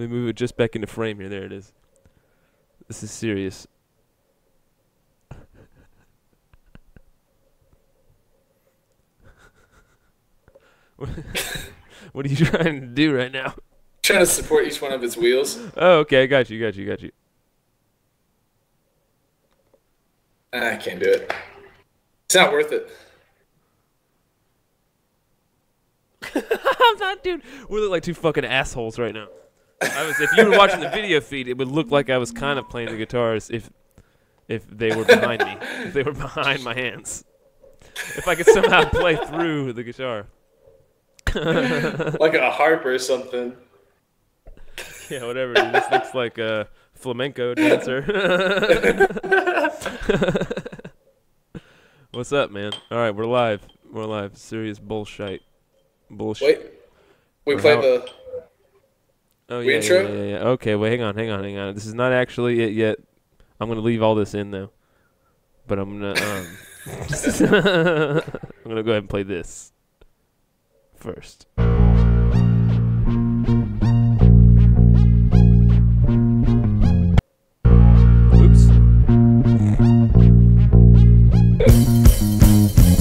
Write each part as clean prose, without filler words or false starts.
Let me move it just back into frame here. There it is. This is serious. What are you trying to do right now? Trying to support each one of its wheels. Oh, okay. I got you. I can't do it. It's not worth it. I'm not, dude. We look like two fucking assholes right now. If you were watching the video feed, it would look like I was kind of playing the guitars if they were behind me, if they were behind my hands. If I could somehow play through the guitar. Like a harp or something. Yeah, whatever. Dude. This looks like a flamenco dancer. What's up, man? All right, we're live. We're live. Serious bullshit. Wait, we played the intro? Yeah. Okay, wait, hang on. This is not actually it yet. I'm gonna leave all this in though, but I'm gonna I'm gonna go ahead and play this first. Oops.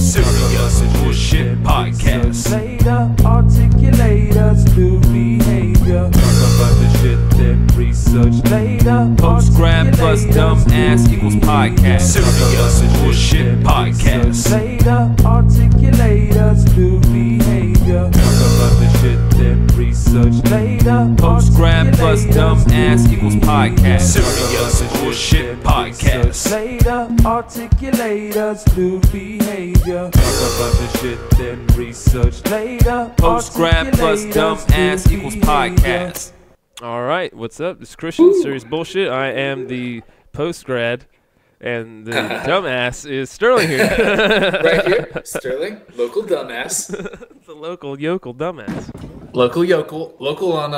Serious bullshit podcast. Later, articulators, new behavior. Talk about the shit, then research later. Post-grad plus dumb ass equals podcast. Serious bullshit podcast. Later, articulators, new behavior. Talk about the shit, then research later. Post-grad plus dumb ass equals podcast. Serious bullshit podcast. Later, articulators, new behavior. Talk about the shit, then research later. Post-grad plus dumb ass equals podcast. All right, what's up? This is Christian, Serious Bullshit. I am the post-grad, and the dumbass is Sterling here. Right here, Sterling, local dumbass. The local yokel dumbass. Local yokel. Local on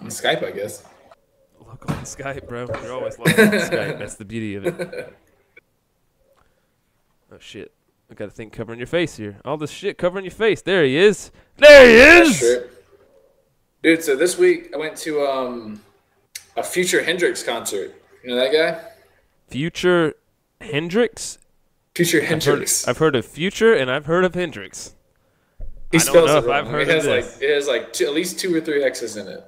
Skype, I guess. Local on Skype, bro. You're always local on Skype. That's the beauty of it. Oh, shit. I got a thing covering your face here. All this shit covering your face. There he is. There he is! Sure. Dude, so this week I went to a Future Hendrix concert. You know that guy? Future Hendrix? Future Hendrix. I've heard of Future, and I've heard of Hendrix. He spells it wrong. I've heard of this. It has at least 2 or 3 X's in it.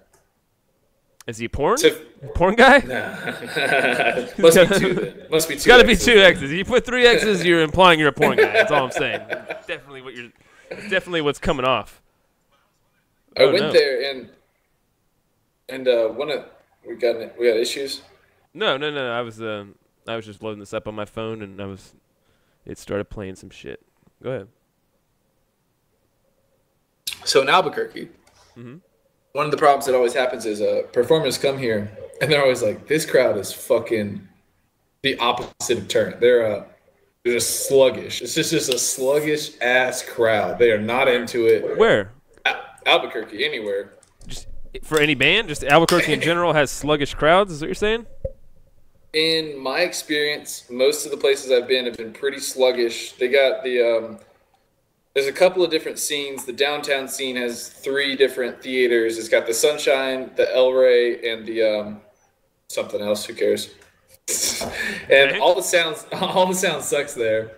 Is he porn? So, porn guy? Nah. Must be 2 then. Must be 2. It's got to be 2 X's. If you put 3 X's, you're implying you're a porn guy. That's all I'm saying. Definitely what's coming off. I went there and we got issues. No. I was just loading this up on my phone and it started playing some shit. Go ahead. So in Albuquerque, one of the problems that always happens is performers come here and they're always like, this crowd is fucking the opposite of turn. They're just sluggish. It's just a sluggish ass crowd. They are not into it. Where? Albuquerque, anywhere. Just for any band? Just Albuquerque in general has sluggish crowds, is what you're saying? In my experience, most of the places I've been have been pretty sluggish. They got there's a couple of different scenes. The downtown scene has 3 different theaters. It's got the Sunshine, the El Rey, and the something else. Who cares? And all the sound sucks there.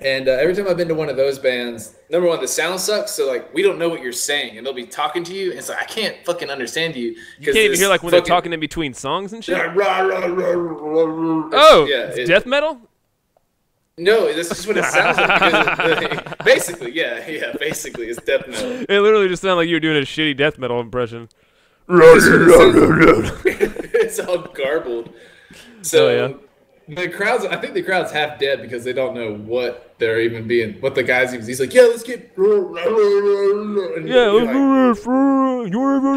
And every time I've been to one of those bands, number one, the sound sucks. So like, we don't know what you're saying, and they'll be talking to you, and it's like I can't fucking understand you. You can't even hear like when they're talking in between songs and shit. Yeah, It's death metal. No, this is what it sounds like. Basically, basically, it's death metal. It literally just sounded like you were doing a shitty death metal impression. It's all garbled. So the crowd's, I think the crowd's half dead because they don't know what they're even being, what the guy's even. He's like, yeah, let's get. You want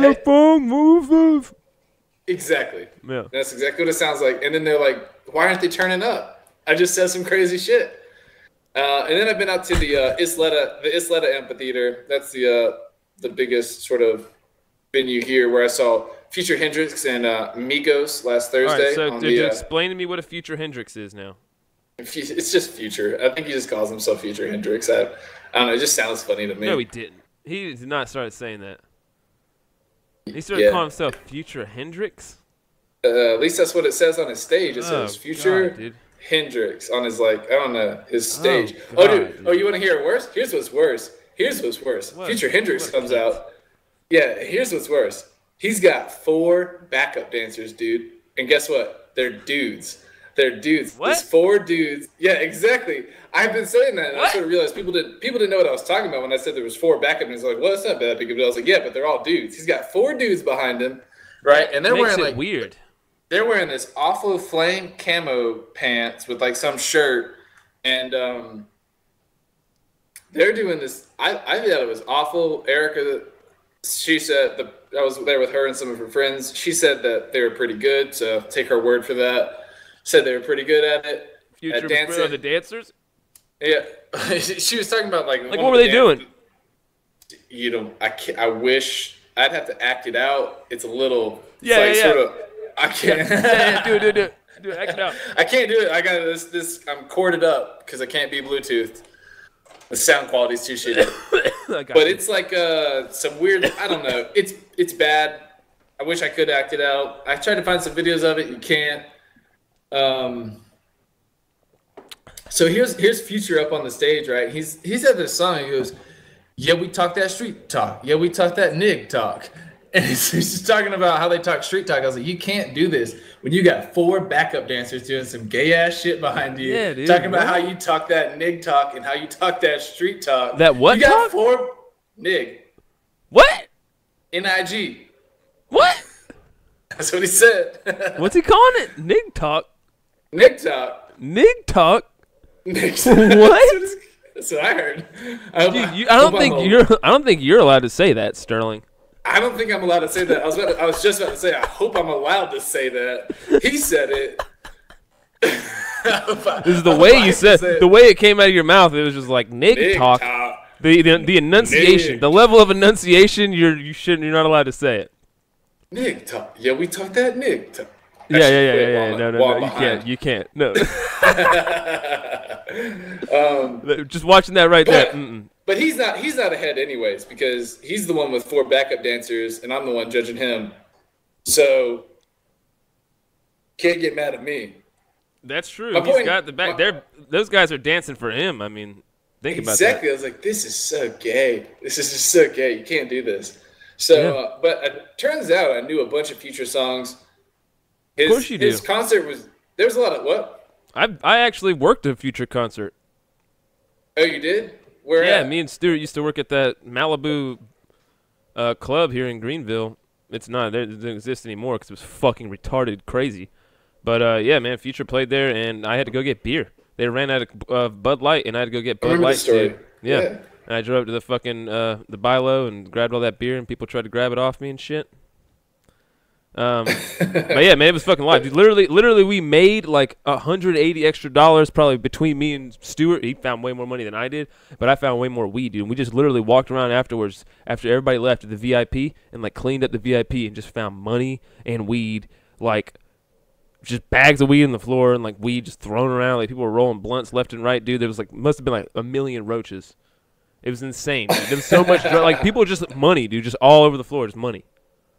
to phone? Move. Exactly. Yeah. That's exactly what it sounds like. And then they're like, why aren't they turning up? I just said some crazy shit. And then I've been out to the Isleta Amphitheater. That's the biggest sort of venue here where I saw Future Hendrix and Migos last Thursday. All right, so explain to me what a Future Hendrix is now. It's just Future. I think he just calls himself Future Hendrix. I don't know. It just sounds funny to me. No, he didn't. He did not start saying that. He started calling himself Future Hendrix. At least that's what it says on his stage. It says Future God, Hendrix on his, like, I don't know, his stage. God, Dude. Oh, you want to hear it worse? Here's what's worse. What? Future Hendrix comes out. Yeah, here's what's worse. He's got 4 backup dancers, dude. And guess what? They're dudes. They're dudes. What? There's 4 dudes. Yeah, exactly. I've been saying that, and I sort of realized people didn't know what I was talking about when I said there was 4 backup dancers. Like, well, it's not that big of a deal. I was like, yeah, but they're all dudes. He's got 4 dudes behind him, right? And they're Makes wearing, it like, weird. they're wearing this awful flame camo pants with, like, some shirt, and they're doing this. I thought it was awful. Erica, she said, I was there with her and some of her friends. She said that they were pretty good, so take her word for that. Said they were pretty good at it. Future at dancing. of the dancers? Yeah. She was talking about, like Like, what were they doing? You know, I wish I'd have to act it out. It's a little, Yeah. sort of, I can't. Yeah, do it. Act it out. I can't do it. I got this. I'm corded up because I can't be Bluetooth. The sound quality's too shitty. But it's like some weird. I don't know. It's bad. I wish I could act it out. I tried to find some videos of it. You can't. So here's Future up on the stage, right? He's at this song. He goes, "Yeah, we talk that street talk. Yeah, we talk that nig talk." And he's just talking about how they talk street talk. I was like, you can't do this when you got 4 backup dancers doing some gay ass shit behind you. Yeah, dude, talking about how you talk that nig talk and how you talk that street talk. That what You got talk? 4 nig. What? N-I-G. What? That's what he said. What's he calling it? Nig talk. Nig talk. Nig talk. Nig talk. What? That's what I heard. Dude, I don't think you're allowed to say that, Sterling. I don't think I'm allowed to say that. I was just about to say, I hope I'm allowed to say that. He said it. This is the way you said, the way it came out of your mouth. It was just like nig talk. The enunciation, the level of enunciation, you're not allowed to say it. Nig talk. Yeah, we talk that nig talk. Yeah. No, you can't. No. Just watching that right there. But he's not ahead anyways, because he's the one with 4 backup dancers and I'm the one judging him. So can't get mad at me. That's true. He's got the back. Those guys are dancing for him. I mean, think about that. Exactly. I was like, this is so gay. This is just so gay. You can't do this. So, but it turns out I knew a bunch of Future songs. Of course you do. His concert there was a lot of what? I actually worked a Future concert. Oh, you did? Where? Yeah, me and Stuart used to work at that Malibu club here in Greenville. It doesn't exist anymore because it was fucking retarded crazy. But yeah, man, Future played there, and I had to go get beer. They ran out of Bud Light, and I had to go get Bud Light too. Yeah. And I drove to the fucking the Bilo and grabbed all that beer, and people tried to grab it off me and shit. But yeah, man, it was fucking live. Dude, literally, we made like $180 extra probably between me and Stuart. He found way more money than I did, but I found way more weed, dude. And we just literally walked around afterwards, after everybody left at the VIP, and like cleaned up the VIP and just found money and weed, like just bags of weed on the floor and like weed just thrown around. Like people were rolling blunts left and right, dude. There was like must have been like 1 million roaches. It was insane, dude. There was so much like people just money, dude, just all over the floor, just money.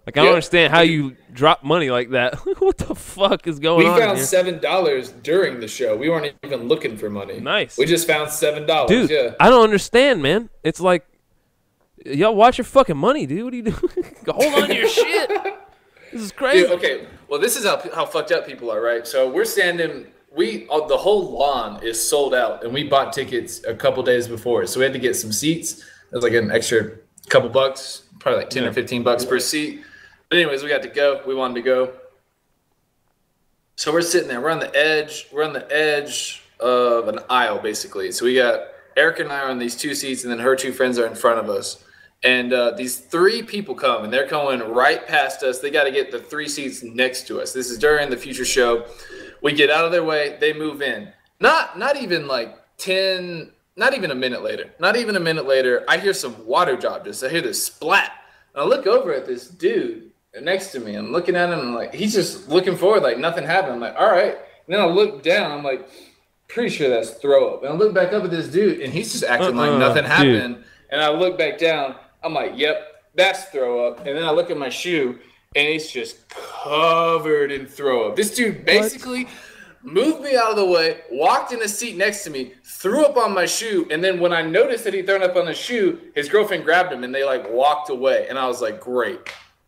Like, I don't understand how you drop money like that. What the fuck is going on? We found $7 during the show. We weren't even looking for money. Nice. We just found $7. Dude, yeah. I don't understand, man. It's like, y'all watch your fucking money, dude. What are you doing? Hold on to your shit. This is crazy. Dude, okay, well, this is how fucked up people are, right? So we're standing, the whole lawn is sold out, and we bought tickets a couple days before. So we had to get some seats. That was like an extra couple bucks, probably like 10 or $15 per seat. But anyways, we got to go. We wanted to go. So we're sitting there. We're on the edge. We're on the edge of an aisle, basically. So we got Erica and I are on these 2 seats, and then her 2 friends are in front of us. And these 3 people come, and they're going right past us. They got to get the 3 seats next to us. This is during the Future show. We get out of their way. They move in. Not even like 10, not even a minute later. Not even a minute later, I hear some water drop. I hear this splat. And I look over at this dude next to me. I'm looking at him, and like he's just looking forward, like nothing happened. I'm like, all right. And then I look down. I'm like, pretty sure that's throw up. And I look back up at this dude, and he's just acting like nothing happened. Dude. And I look back down. I'm like, yep, that's throw up. And then I look at my shoe, and it's just covered in throw up. This dude basically moved me out of the way, walked in a seat next to me, threw up on my shoe, and then when I noticed that he'd thrown up on the shoe, his girlfriend grabbed him, and they, like, walked away. And I was like, great.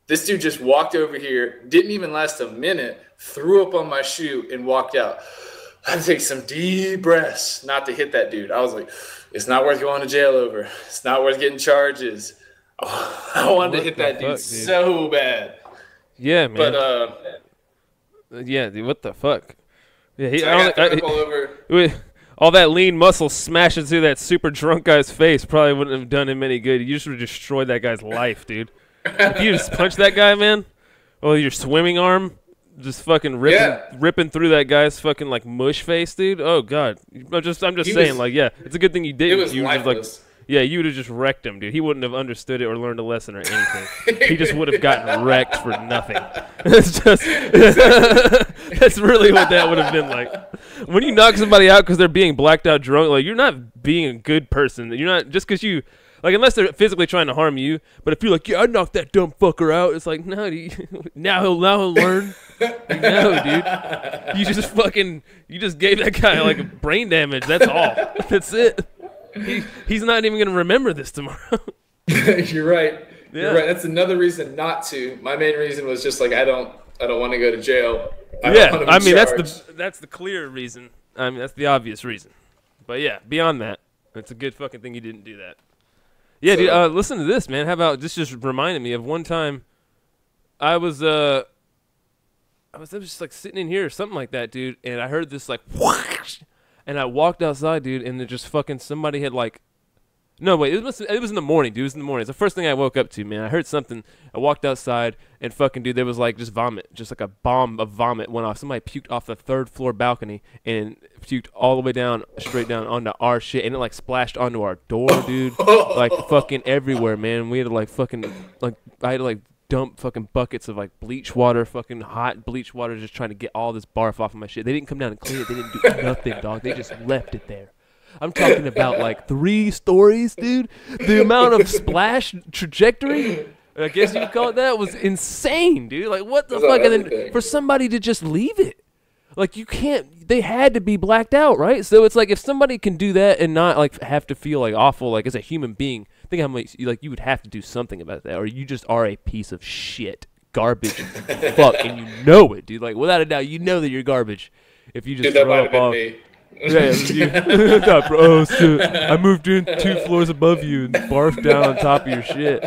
This dude just walked over here, didn't even last a minute, threw up on my shoe, and walked out. I had to take some deep breaths not to hit that dude. I was like, it's not worth going to jail over. It's not worth getting charges. Oh, I wanted to hit that dude so bad. Yeah, man. But, yeah, dude, what the fuck? Yeah, all that lean muscle smashing through that super drunk guy's face probably wouldn't have done him any good. You just would have destroyed that guy's life, dude. If you just punched that guy, man, your swimming arm just fucking ripping through that guy's fucking like mush face, dude. Oh god, I'm just saying, like, yeah, it's a good thing you didn't. It was lifeless. Yeah, you would have just wrecked him, dude. He wouldn't have understood it or learned a lesson or anything. He just would have gotten wrecked for nothing. It's just that's really what that would have been like. When you knock somebody out because they're being blacked out drunk, like, you're not being a good person. You're not just because you like, unless they're physically trying to harm you. But if you're like, yeah, I knocked that dumb fucker out, it's like, no, now he'll learn. No, dude, you just gave that guy like brain damage. That's all. That's it. He's not even going to remember this tomorrow. You're right. Yeah. You're right. That's another reason not to. My main reason was just like, I don't want to go to jail. I mean, that's the clear reason. I mean, that's the obvious reason. But yeah, beyond that, it's a good fucking thing you didn't do that. Yeah, so, dude, listen to this, man. How about this? Just reminded me of one time I was just like sitting in here or something like that, dude, and I heard this like whoosh, and I walked outside, dude, and then just fucking somebody had like, no, wait, it was in the morning, dude. It was in the morning. It's the first thing I woke up to, man. I heard something. I walked outside, and fucking, dude, there was like just vomit. Just like a bomb of vomit went off. Somebody puked off the 3rd floor balcony and puked all the way down, straight down onto our shit, and it like splashed onto our door, dude. Like fucking everywhere, man. We had to like fucking, like, I had to like dump fucking buckets of like bleach water, fucking hot bleach water, just trying to get all this barf off of my shit. They didn't come down and clean it. They didn't do nothing, dog. They just left it there. I'm talking about like 3 stories, dude. The amount of splash trajectory, I guess you could call it that, was insane, dude. Like, what the fuck? And then for somebody to just leave it, like, you can't. They had to be blacked out, right? So it's like, if somebody can do that and not like have to feel like awful, like as a human being, think how much like you would have to do something about that, or you just are a piece of shit, garbage, fuck, and you know it, dude. Like, without a doubt, you know that you're garbage if you just throw up off. Me. Yeah, you. No, bro. Oh, shit. I moved in 2 floors above you and barfed down on top of your shit.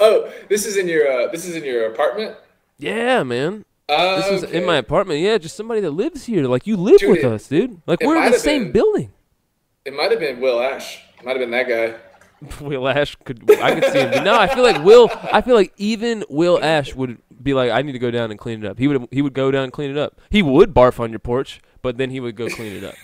Oh, this is in your apartment? Yeah, man. This is in my apartment. Yeah, just somebody that lives here. Like, you live with us, dude. Like, we're in the same building. It might have been Will Ash. It might have been that guy. Will Ash I could see him. But no, I feel like even Will Ash would be like, I need to go down and clean it up. He would go down and clean it up. He would barf on your porch, but then he would go clean it up.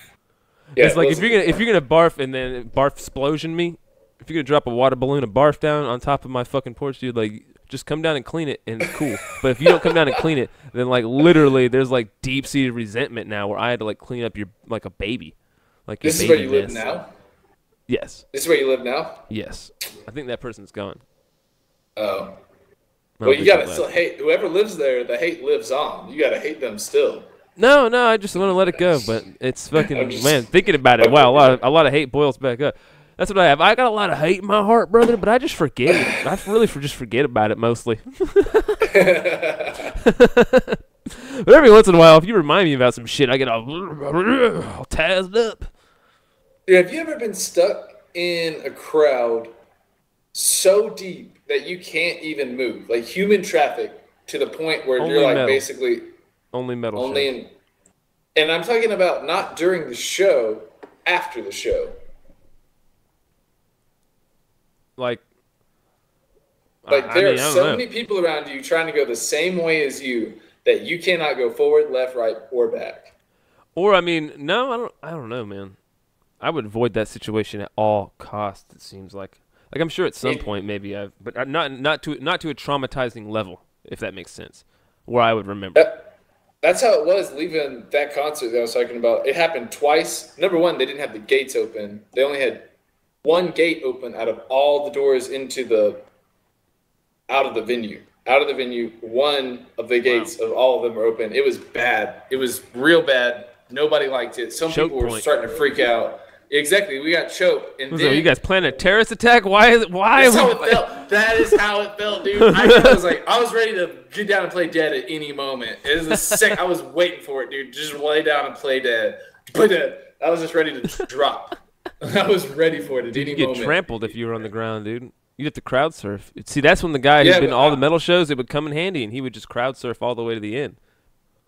Yeah, it's like, if you're gonna barf and then barf explosion me, if you're gonna drop a water balloon of barf down on top of my fucking porch, dude, like, just come down and clean it and it's cool. But if you don't come down and clean it, then like literally there's like deep-seated resentment now where I had to like clean up your like a baby. Like, this is where you live now? Yes. This is where you live now? Yes. I think that person's gone. Oh. Well, you gotta still hate whoever lives there. The hate lives on. You gotta hate them still. No, I just want to let it go. But it's fucking, man, thinking about it. Wow, a lot of hate boils back up. That's what I have. I got a lot of hate in my heart, brother, but I just forget it. I really just forget about it mostly. But every once in a while, if you remind me about some shit, I get all tazzed up. Yeah, have you ever been stuck in a crowd so deep that you can't even move? Like human traffic to the point where you're like metal. Basically... Only metal. And I'm talking about not during the show, after the show. Like there are so many people around you trying to go the same way as you that you cannot go forward, left, right, or back. Or, I mean, no, I don't know, man. I would avoid that situation at all costs, it seems like. Like, I'm sure at some point maybe but not to a traumatizing level, if that makes sense, where I would remember. That's how it was leaving that concert that I was talking about. It happened twice. Number one, they didn't have the gates open. They only had one gate open out of all the doors into the out of the venue. Out of the venue. One of the gates of all of them were open. It was bad. It was real bad. Nobody liked it. Some Choke people were point. starting to freak out. Exactly. We got choked. And then You guys planning a terrorist attack? Why? that's how it felt. That is how it felt, dude. I was ready to get down and play dead at any moment. It was I was waiting for it, dude. Just lay down and play dead. Play dead. I was just ready to drop. I was ready for it at any You'd get moment. trampled if you were on the ground, dude. You'd have to crowd surf. See, that's when the guy who'd been to all the metal shows, it would come in handy, and he would just crowd surf all the way to the end.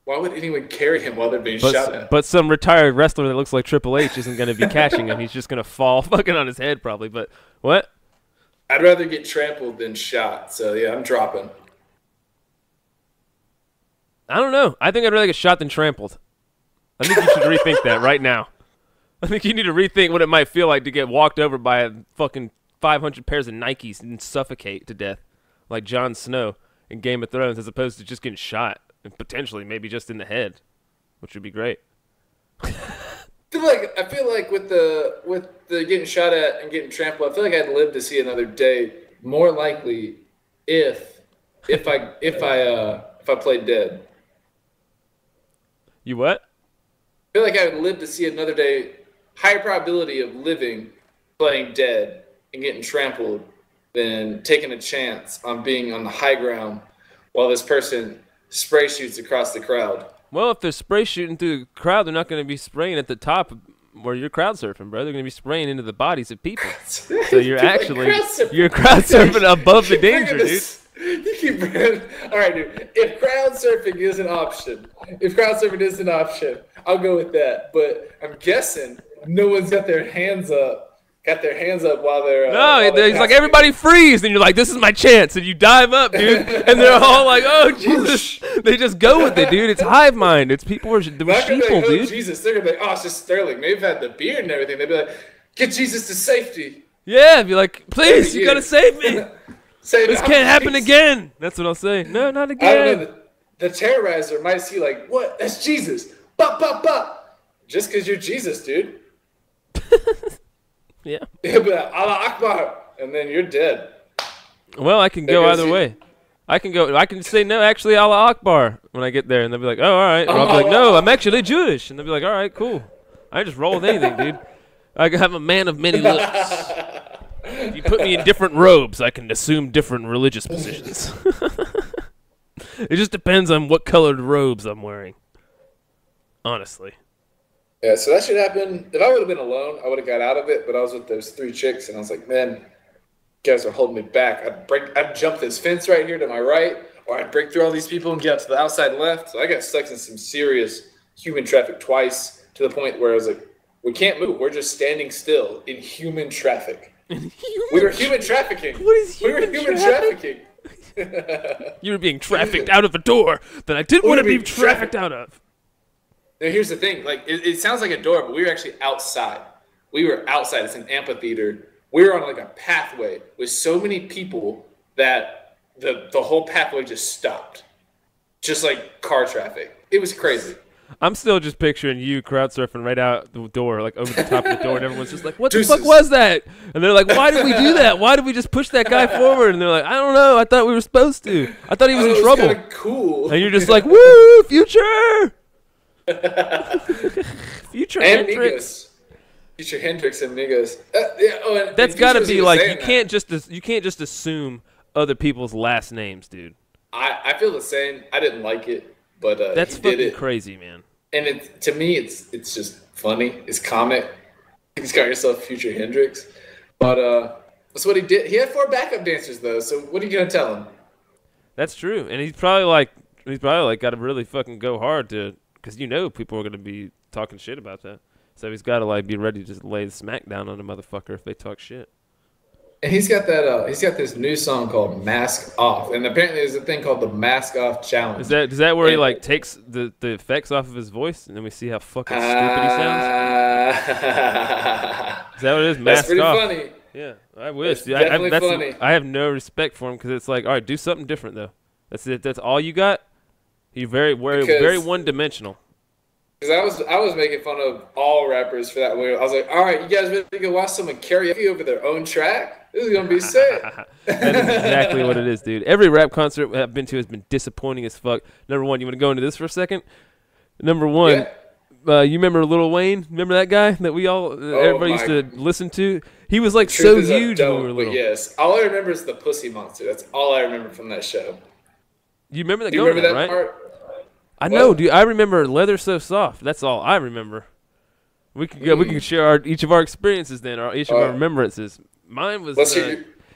Why would anyone carry him while they're being shot at? But some retired wrestler that looks like Triple H isn't going to be catching him. He's just going to fall fucking on his head probably. But what? I'd rather get trampled than shot. So, yeah, I'm dropping. I don't know. I think I'd rather get shot than trampled. I think you should rethink that right now. I think you need to rethink what it might feel like to get walked over by a fucking 500 pairs of Nikes and suffocate to death like Jon Snow in Game of Thrones as opposed to just getting shot. And potentially, maybe just in the head, which would be great. I feel like with the getting shot at and getting trampled, I feel like I'd live to see another day. More likely, if I played dead. You what? I feel like I would live to see another day. Higher probability of living, playing dead, and getting trampled than taking a chance on being on the high ground while this person spray shoots across the crowd. Well, if they're spray shooting through the crowd, they're not going to be spraying at the top where you're crowd surfing, bro. They're going to be spraying into the bodies of people. So you're crowd surfing above the danger, dude. You keep all right, dude. If crowd surfing is an option, I'll go with that. But I'm guessing no one's got their hands up. While they're he's like, everybody freeze, and you're like, this is my chance, and you dive up, dude, and they're all like, oh Jesus, they just go with it, dude. It's hive mind. It's people are sheeple, like, oh, dude. Jesus, they're gonna be like, oh, it's just Sterling. They've had the beard and everything. They'd be like, get Jesus to safety. Yeah, be like, please, you gotta save me. This can't happen Jesus. again. That's what I'll say. No, not again. I don't know. The terrorizer might see like, what? That's Jesus. Bop, bop, bop. Just because you're Jesus, dude. Yeah. He'll be like, Allah Akbar, and then you're dead. Well, I can go either way. I can say, no, actually, Allah Akbar when I get there, and they'll be like, oh, all right. Or I'll be like, no, I'm actually Jewish. And they'll be like, all right, cool. I just roll with anything, dude. I have a man of many looks. If you put me in different robes, I can assume different religious positions. It just depends on what colored robes I'm wearing. Honestly. Yeah, so that should happen. If I would have been alone, I would have got out of it. But I was with those 3 chicks, and I was like, man, you guys are holding me back. I'd jump this fence right here to my right, or I'd break through all these people and get out to the outside left. So I got stuck in some serious human traffic twice to the point where I was like, we can't move. We're just standing still in human traffic. We were human trafficking. What is human trafficking? You were being trafficked out of a door that I didn't want to be trafficked out of. Now, here's the thing. Like, it sounds like a door, but we were actually outside. We were outside. It's an amphitheater. We were on, like, a pathway with so many people that the whole pathway just stopped. Just like car traffic. It was crazy. I'm still just picturing you crowd surfing right out the door, like over the top of the door, and everyone's just like, what the fuck was that? And they're like, why did we do that? Why did we just push that guy forward? And they're like, I don't know. I thought we were supposed to. I thought he was in trouble. It was cool. And you're just like, woo, Future! Future and Hendrix. Future Hendrix and Migos. That's got to be like, you can't just assume other people's last names, dude. I feel the same. I didn't like it, but that's he did fucking it. Crazy, man. And to me, it's just funny. It's comic. He's got yourself Future Hendrix, but that's what he did. He had 4 backup dancers though. So what are you gonna tell him? That's true, and he's probably like got to really fucking go hard to, because people are gonna be talking shit about that. So he's got to like be ready to just lay the smack down on a motherfucker if they talk shit. And he's got that. He's got this new song called "Mask Off," and apparently there's a thing called the Mask Off Challenge. Is that where he like takes the effects off of his voice, and then we see how fucking stupid he sounds? Is that what it is? Mask That's pretty off. funny. Yeah, I wish. Definitely funny. I have no respect for him because it's like, all right, do something different though. That's it. That's all you got. He's very one-dimensional. Because I was making fun of all rappers for that. I was like, all right, you guys ready to go watch someone karaoke over their own track? This is gonna be sick. That is exactly what it is, dude. Every rap concert I've been to has been disappointing as fuck. Number one, you want to go into this for a second? Number one, you remember Lil Wayne? Remember that guy that we all everybody used to listen to? He was like so huge when we were little. Yes, all I remember is the Pussy Monster. That's all I remember from that show. You remember that? Do you remember that right? part? I know, dude. I remember Leather So Soft. That's all I remember. We could go. We can share each of our experiences then, or each of our remembrances. Mine was.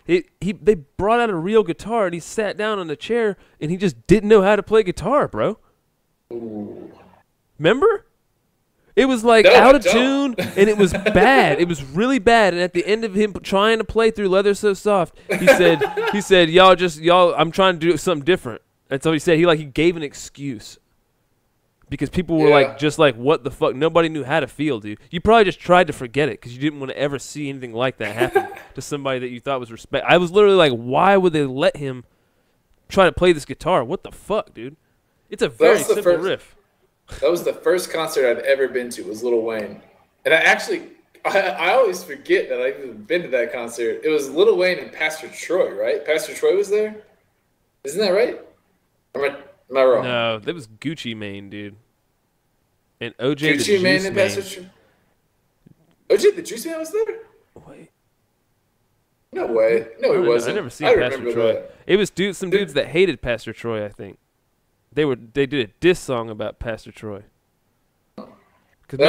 They brought out a real guitar and he sat down on a chair and he just didn't know how to play guitar, bro. Ooh. Remember? It was like out of tune and it was bad. It was really bad. And at the end of him trying to play through Leather So Soft, he said, y'all, I'm trying to do something different. That's all he said. He gave an excuse. Because people were just like, what the fuck? Nobody knew how to feel, dude. You probably just tried to forget it because you didn't want to ever see anything like that happen to somebody that you thought was respect. I was literally like, why would they let him try to play this guitar? What the fuck, dude? It's a very simple riff. That was the first concert I'd ever been to, was Lil Wayne. And I always forget that I've even been to that concert. It was Lil Wayne and Pastor Troy, right? Pastor Troy was there? Isn't that right? Am I wrong? No, that was Gucci Mane, dude. And OJ the Gucci Juice Mane and Mane. Pastor Troy. OJ the Juice Man was there? Wait. No way. No, he wasn't. I never seen Pastor Troy. That. It was some dudes that hated Pastor Troy, I think. They did a diss song about Pastor Troy. Because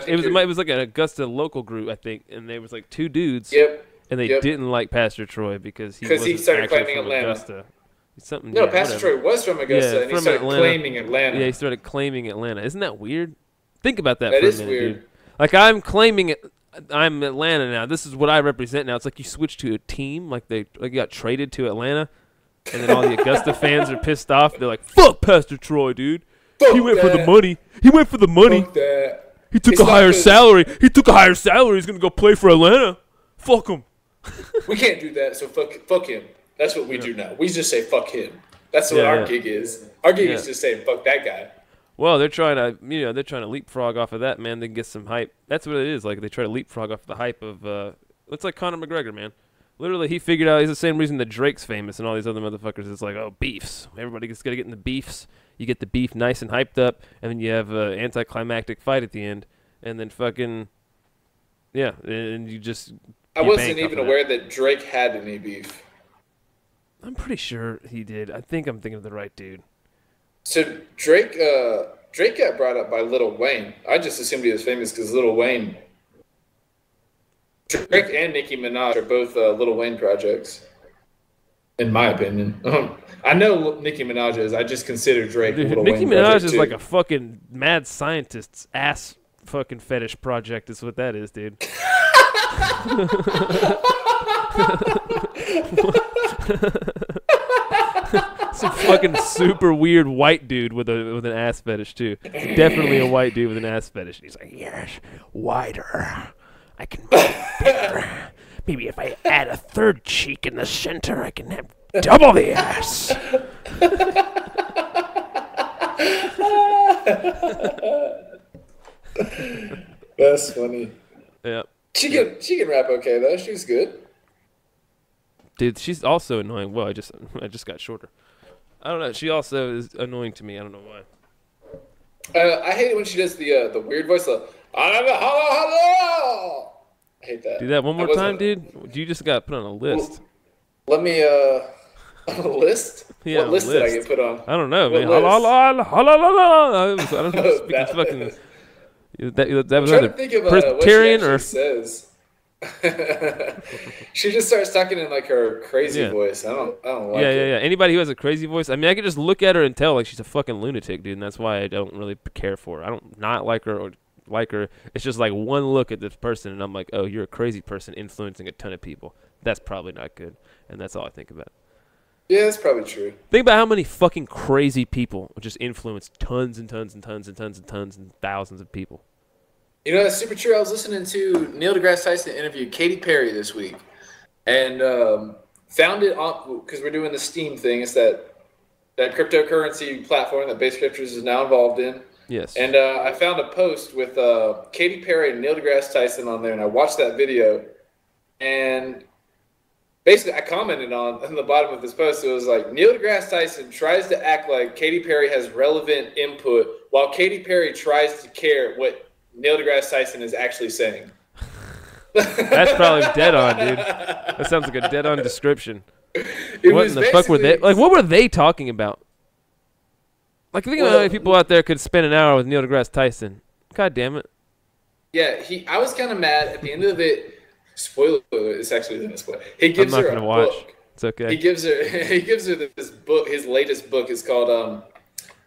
it was like an Augusta local group, I think, and there was like two dudes. Yep. And they didn't like Pastor Troy because he started actually claiming from Atlanta. Augusta. Pastor Troy was from Augusta, and he started claiming Atlanta. Yeah, he started claiming Atlanta. Isn't that weird? Think about that for a minute, weird. Dude. Like, I'm claiming it. I'm Atlanta now. This is what I represent now. It's like you switch to a team, like you got traded to Atlanta, and then all the Augusta fans are pissed off. They're like, "Fuck Pastor Troy, dude. He went for the money. He went for the money. Fuck that. He took a higher salary. He took a higher salary. He's gonna go play for Atlanta. Fuck him." We can't do that. So fuck him. That's what we do now. We just say fuck him. That's what our gig is. Our gig is just saying fuck that guy. Well, they're trying to leapfrog off of that, man. They can get some hype. That's what it is. Like, they try to leapfrog off the hype of it's like Conor McGregor, man. Literally, he figured out he's the same reason that Drake's famous and all these other motherfuckers. It's like, oh, beefs. Everybody's got to get in the beefs. You get the beef nice and hyped up, and then you have an anticlimactic fight at the end, and then fucking and you just. I wasn't even aware that Drake had any beef. I'm pretty sure he did. I think I'm thinking of the right dude. So Drake got brought up by Lil Wayne. I just assumed he was famous because Lil Wayne. Drake and Nicki Minaj are both Lil Wayne projects, in my opinion. I know Nicki Minaj is. I just consider Drake Lil Wayne. Nicki Minaj is like a fucking mad scientist's ass fucking fetish project. Is what that is, dude. Some fucking super weird white dude with an ass fetish too. Definitely a white dude with an ass fetish. And he's like, yes, wider. I can make it bigger. Maybe if I add a third cheek in the center, I can have double the ass. That's funny. Yeah. She can rap okay though. She's good. Dude, she's also annoying. Well, I just got shorter. I don't know. She also is annoying to me. I don't know why. I hate it when she does the weird voice. Hello. I hate that. Do that one more time, dude. You just got put on a list. Let me on a list. Yeah, what list did I get put on? I don't know, man. I don't know. Speaking fucking. That was either Presbyterian or. Says. She just starts talking in like her crazy voice. I don't like it. Yeah. Anybody who has a crazy voice, I mean, I can just look at her and tell like she's a fucking lunatic, dude, and that's why I don't really care for her. I don't not like her or like her. It's just like one look at this person and I'm like, oh, you're a crazy person influencing a ton of people. That's probably not good, and that's all I think about. Yeah, that's probably true. Think about how many fucking crazy people just influence tons and tons and tons and tons and tons and thousands of people. You know, that's super true. I was listening to Neil deGrasse Tyson interview Katy Perry this week, and found it on because we're doing the Steam thing. It's that cryptocurrency platform that Base Scriptures is now involved in. Yes. And I found a post with Katy Perry and Neil deGrasse Tyson on there, and I watched that video, and basically, I commented on the bottom of this post. It was like, Neil deGrasse Tyson tries to act like Katy Perry has relevant input while Katy Perry tries to care what Neil deGrasse Tyson is actually saying. That's probably dead on, dude. That sounds like a dead on description. What in the fuck were they? Like, what were they talking about? Like, think about how many people out there could spend an hour with Neil deGrasse Tyson. God damn it. Yeah, I was kind of mad at the end of it. Spoiler alert, it's actually isn't a spoiler. He gives I'm not her gonna a watch. book. It's okay. He gives her this book. His latest book is called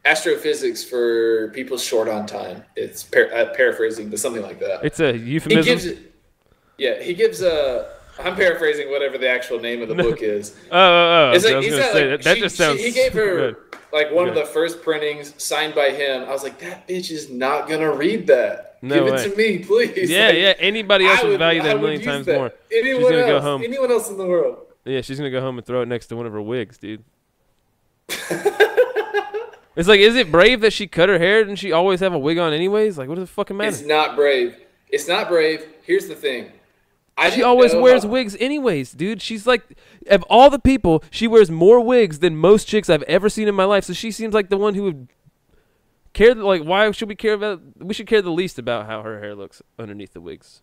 Astrophysics for People Short on Time. It's paraphrasing, but something like that. It's a euphemism. He gives a. I'm paraphrasing whatever the actual name of the book is. Oh. It's like, I was going to say, that just sounds he gave her good. like one of the first printings signed by him. I was like, that bitch is not going to read that. No Give way. it to me, please. Yeah, like, Anybody else would value that a million times more. Anyone She's going to else, go home. anyone else in the world. Yeah, she's going to go home and throw it next to one of her wigs, dude. It's like, is it brave that she cut her hair? Didn't she always have a wig on anyways? Like, what does it fucking matter? It's not brave. It's not brave. Here's the thing. She always wears wigs anyways, dude. She's like, of all the people, she wears more wigs than most chicks I've ever seen in my life. So she seems like the one who would care. Like, why should we care about? We should care the least about how her hair looks underneath the wigs.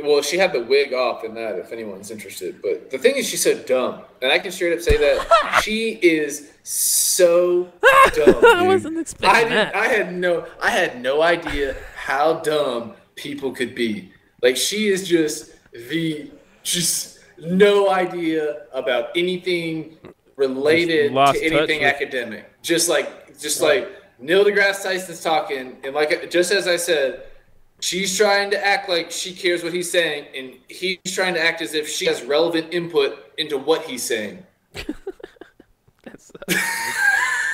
Well, she had the wig off in that, if anyone's interested. But the thing is, she's so dumb. And I can straight up say that she is so dumb. I wasn't expecting that. I had no idea how dumb people could be. Like, she is just no idea about anything related to anything academic. Just like Neil deGrasse Tyson's talking, and like just as I said, she's trying to act like she cares what he's saying, and he's trying to act as if she has relevant input into what he's saying.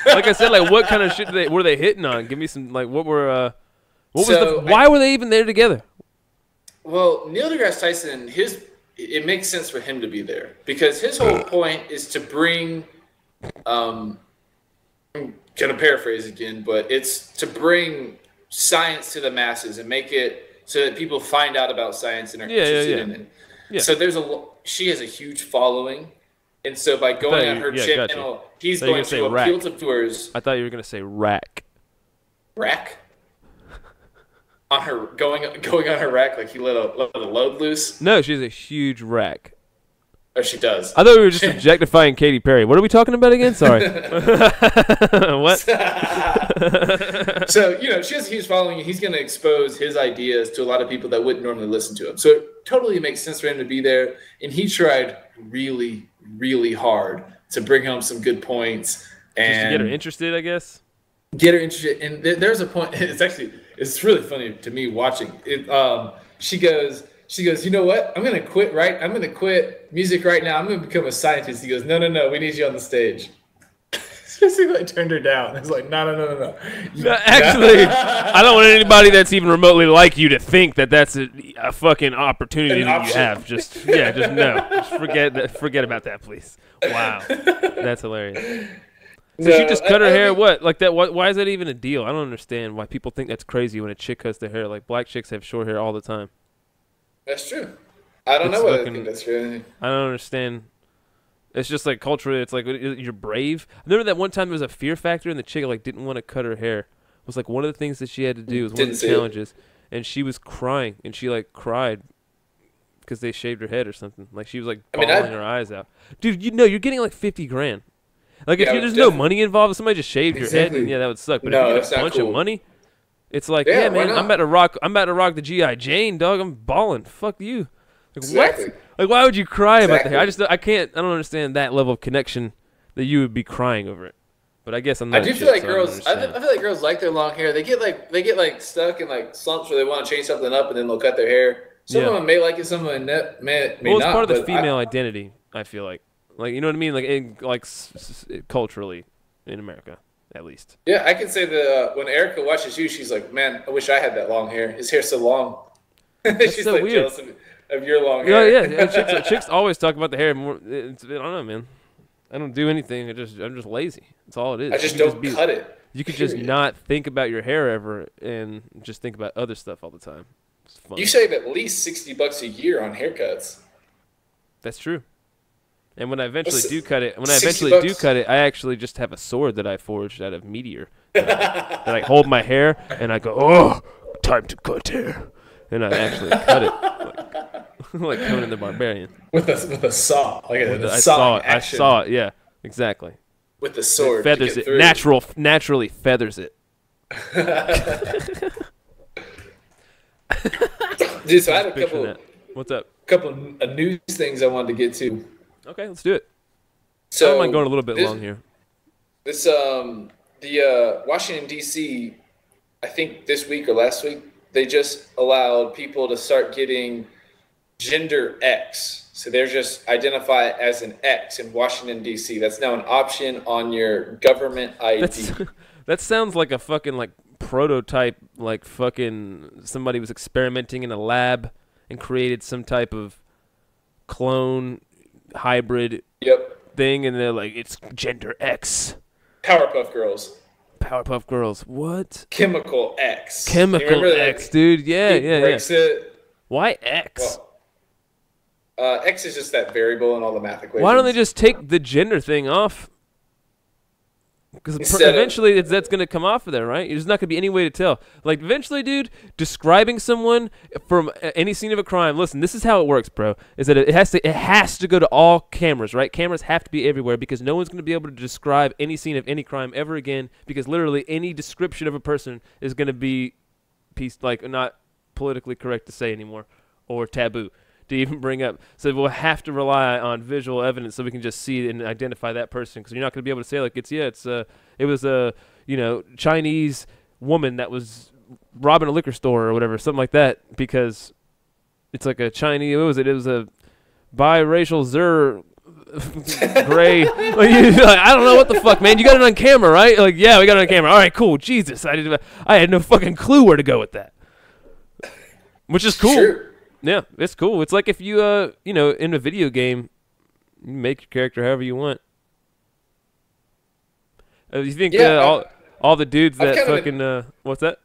Like I said, like what kind of shit were they hitting on? Give me some, like, why were they even there together? Well, Neil deGrasse Tyson, it makes sense for him to be there because his whole point is to bring, I'm gonna paraphrase again, but it's to bring science to the masses and make it so that people find out about science and are interested in it. Yeah. So she has a huge following, and so by going on her channel, he's going to appeal to viewers. I thought you were gonna say rack. Rack? On her going on her rack, like he let a load loose. No, she has a huge rack. Oh, she does. I thought we were just objectifying Katy Perry. What are we talking about again? Sorry. What? So she has a huge following, and he's going to expose his ideas to a lot of people that wouldn't normally listen to him. So it totally makes sense for him to be there, and he tried really, really hard to bring home some good points and just to get her interested, I guess. Get her interested, and there's a point. It's really funny to me watching it. She goes, you know what? I'm gonna quit music right now. I'm gonna become a scientist. He goes, no, we need you on the stage. Basically, I turned her down. I was like, no. Actually, I don't want anybody that's even remotely like you to think that that's a fucking opportunity that you have. Just no. Just forget about that, please. Wow, that's hilarious. So she just cut her hair. What? Like that? Why is that even a deal? I don't understand why people think that's crazy when a chick cuts their hair. Like black chicks have short hair all the time. That's true. I don't know whether I think that's true. I don't understand. It's just like culturally, it's like you're brave. I remember that one time there was a fear factor, and the chick like didn't want to cut her hair. It was like one of the things that she had to do. It was one of the challenges, and she was crying, and she like cried because they shaved her head or something. Like she was like bawling her eyes out. Dude, you're getting like $50,000. Like if there's no money involved, if somebody just shaved your head, then that would suck. But if you get a bunch of money, it's like, yeah man, I'm about to rock the G.I. Jane, dog. I'm balling. Fuck you. Like what? Like why would you cry about the hair? I don't understand that level of connection that you would be crying over it. But I guess I'm not. I feel like girls like their long hair. They get like stuck in like slumps where they want to change something up and then they'll cut their hair. Some of them may like it, some of them may not. Well, it's part of the female identity. I feel like you know what I mean, like culturally in America, at least. Yeah, I can say that when Erica watches you, she's like, "Man, I wish I had that long hair. His hair's so long." She's so like weird. jealous of your long hair. Yeah. Chicks always talk about the hair more. I don't know, man. I don't do anything. I'm just lazy. That's all it is. I just don't cut it. You could just not think about your hair ever and just think about other stuff all the time. It's fun. You save at least $60 a year on haircuts. That's true. And when I eventually What's do cut it, $60? I actually just have a sword that I forged out of meteor. That I hold my hair and I go, oh, time to cut hair, and I actually cut it like Conan the Barbarian with a saw, like I saw it. Yeah, exactly. With the sword, feathers it. Naturally feathers it. Dude, so I had a couple. What's up? Couple of news things I wanted to get to. Okay, let's do it. So I don't mind going a little bit long here. The Washington D.C. I think this week or last week they just allowed people to start getting gender X. So they're just identify as an X in Washington D.C. That's now an option on your government ID. That sounds like a fucking like prototype, like fucking somebody was experimenting in a lab and created some type of clone hybrid thing, and they're like, it's gender X. Powerpuff Girls. What? Chemical X. Chemical X, dude. Yeah. It. Why X? Well, X is just that variable in all the math equations. Why don't they just take the gender thing off? Because eventually that's going to come off of there, right? There's not going to be any way to tell. Like, eventually, dude, describing someone from any scene of a crime, listen, this is how it works, bro, is that it has to go to all cameras, right? Cameras have to be everywhere because no one's going to be able to describe any scene of any crime ever again because literally any description of a person is going to be not politically correct to say anymore or taboo to even bring up. So we'll have to rely on visual evidence so we can just see and identify that person, because you're not going to be able to say like it was a Chinese woman that was robbing a liquor store or whatever, something like that, because it's like a Chinese, what was it? It was a biracial gray. Like, I don't know what the fuck, man. You got it on camera, right? Like, yeah, we got it on camera. All right, cool. Jesus, I had no fucking clue where to go with that, which is cool. Sure. Yeah, it's cool. It's like if you, in a video game, you make your character however you want. You think all the dudes that fucking, what's that?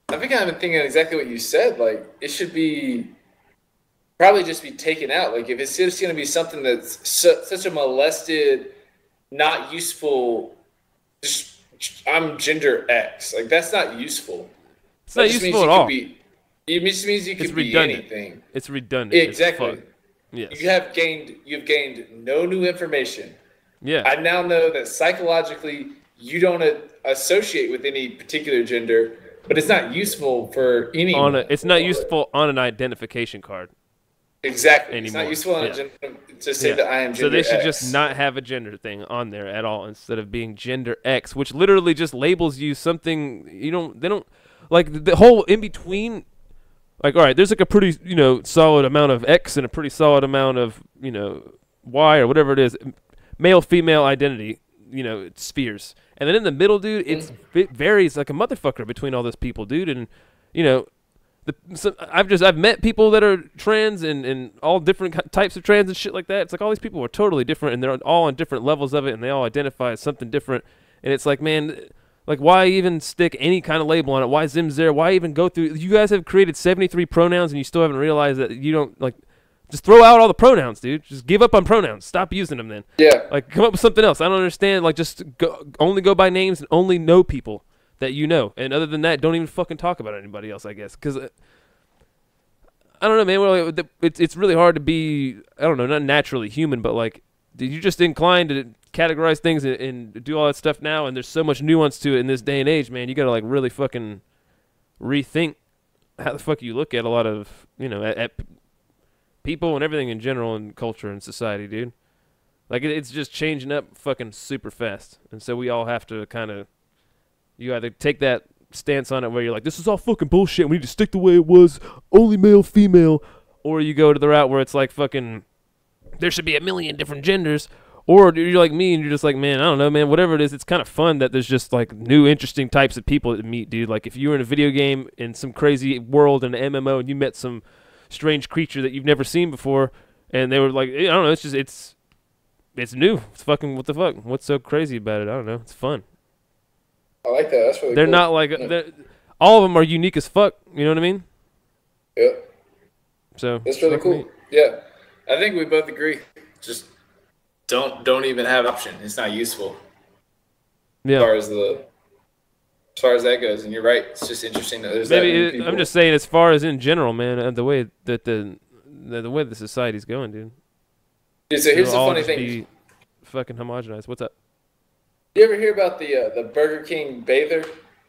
I think I've been thinking exactly what you said. Like, it should probably just be taken out. Like, if it's just going to be something that's such a molested, not useful, I'm gender X. Like, that's not useful. It's not useful at all. It just means you can be anything. It's redundant. Exactly. Yes. You've gained no new information. Yeah. I now know that psychologically you don't associate with any particular gender, but it's not useful for anyone. It's not useful on an identification card. Exactly. Anymore. It's not useful on a gender to say that I am gender So they should X. just not have a gender thing on there at all instead of being gender X, which literally just labels you something they don't like the whole in between. Like, all right, there's like a pretty, solid amount of X and a pretty solid amount of, Y or whatever it is, male-female identity, spheres. And then in the middle, dude, it varies like a motherfucker between all those people, dude. And, I've met people that are trans and all different types of trans and shit like that. It's like all these people are totally different and they're all on different levels of it and they all identify as something different. And it's like, man, like, why even stick any kind of label on it? Why Zim's there? Why even go through? You guys have created 73 pronouns, and you still haven't realized that you don't, like, just throw out all the pronouns, dude. Just give up on pronouns. Stop using them then. Yeah. Like, come up with something else. I don't understand. Like, just only go by names and only know people that you know. And other than that, don't even fucking talk about anybody else, I guess. Because, I don't know, man. Well, it's really hard to be, I don't know, not naturally human, but, like, you're just inclined to categorize things and do all that stuff now, and there's so much nuance to it in this day and age, man. You gotta like really fucking rethink how the fuck you look at a lot of at people and everything in general and culture and society, dude. Like it's just changing up fucking super fast, and so we all have to kind of you either take that stance on it where you're like, this is all fucking bullshit, we need to stick the way it was, only male female, or you go to the route where it's like fucking there should be a million different genders. Or you're like me and you're just like, man, I don't know, man, whatever it is, it's kind of fun that there's just like new interesting types of people to meet, dude. Like if you were in a video game in some crazy world in an MMO and you met some strange creature that you've never seen before and they were like, I don't know, it's new. It's fucking, what the fuck? What's so crazy about it? I don't know. It's fun. I like that. That's really They're cool. not like, all of them are unique as fuck. You know what I mean? Yeah. So that's really cool. Yeah. I think we both agree. Just don't even have an option. It's not useful. Yeah. As far as that goes, and you're right. It's just interesting that there's that many people. I'm just saying, as far as in general, man, the way that the way the society's going, dude. Dude, so here's the funny thing. Be fucking homogenized. What's up? You ever hear about the Burger King bather?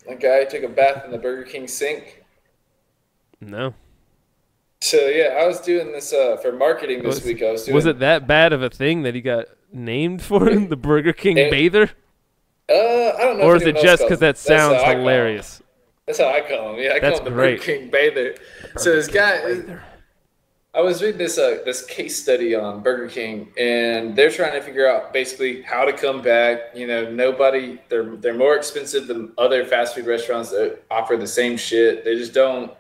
That guy took a bath in the Burger King sink. No. So yeah, I was doing this for marketing this week. Was it that bad of a thing that he got named for him, the Burger King bather? I don't know. Or is it just because that sounds hilarious? That's how I call him. Yeah, I call him the Burger King bather. So this guy, I was reading this case study on Burger King, and they're trying to figure out basically how to come back. You know, they're more expensive than other fast food restaurants that offer the same shit. They just don't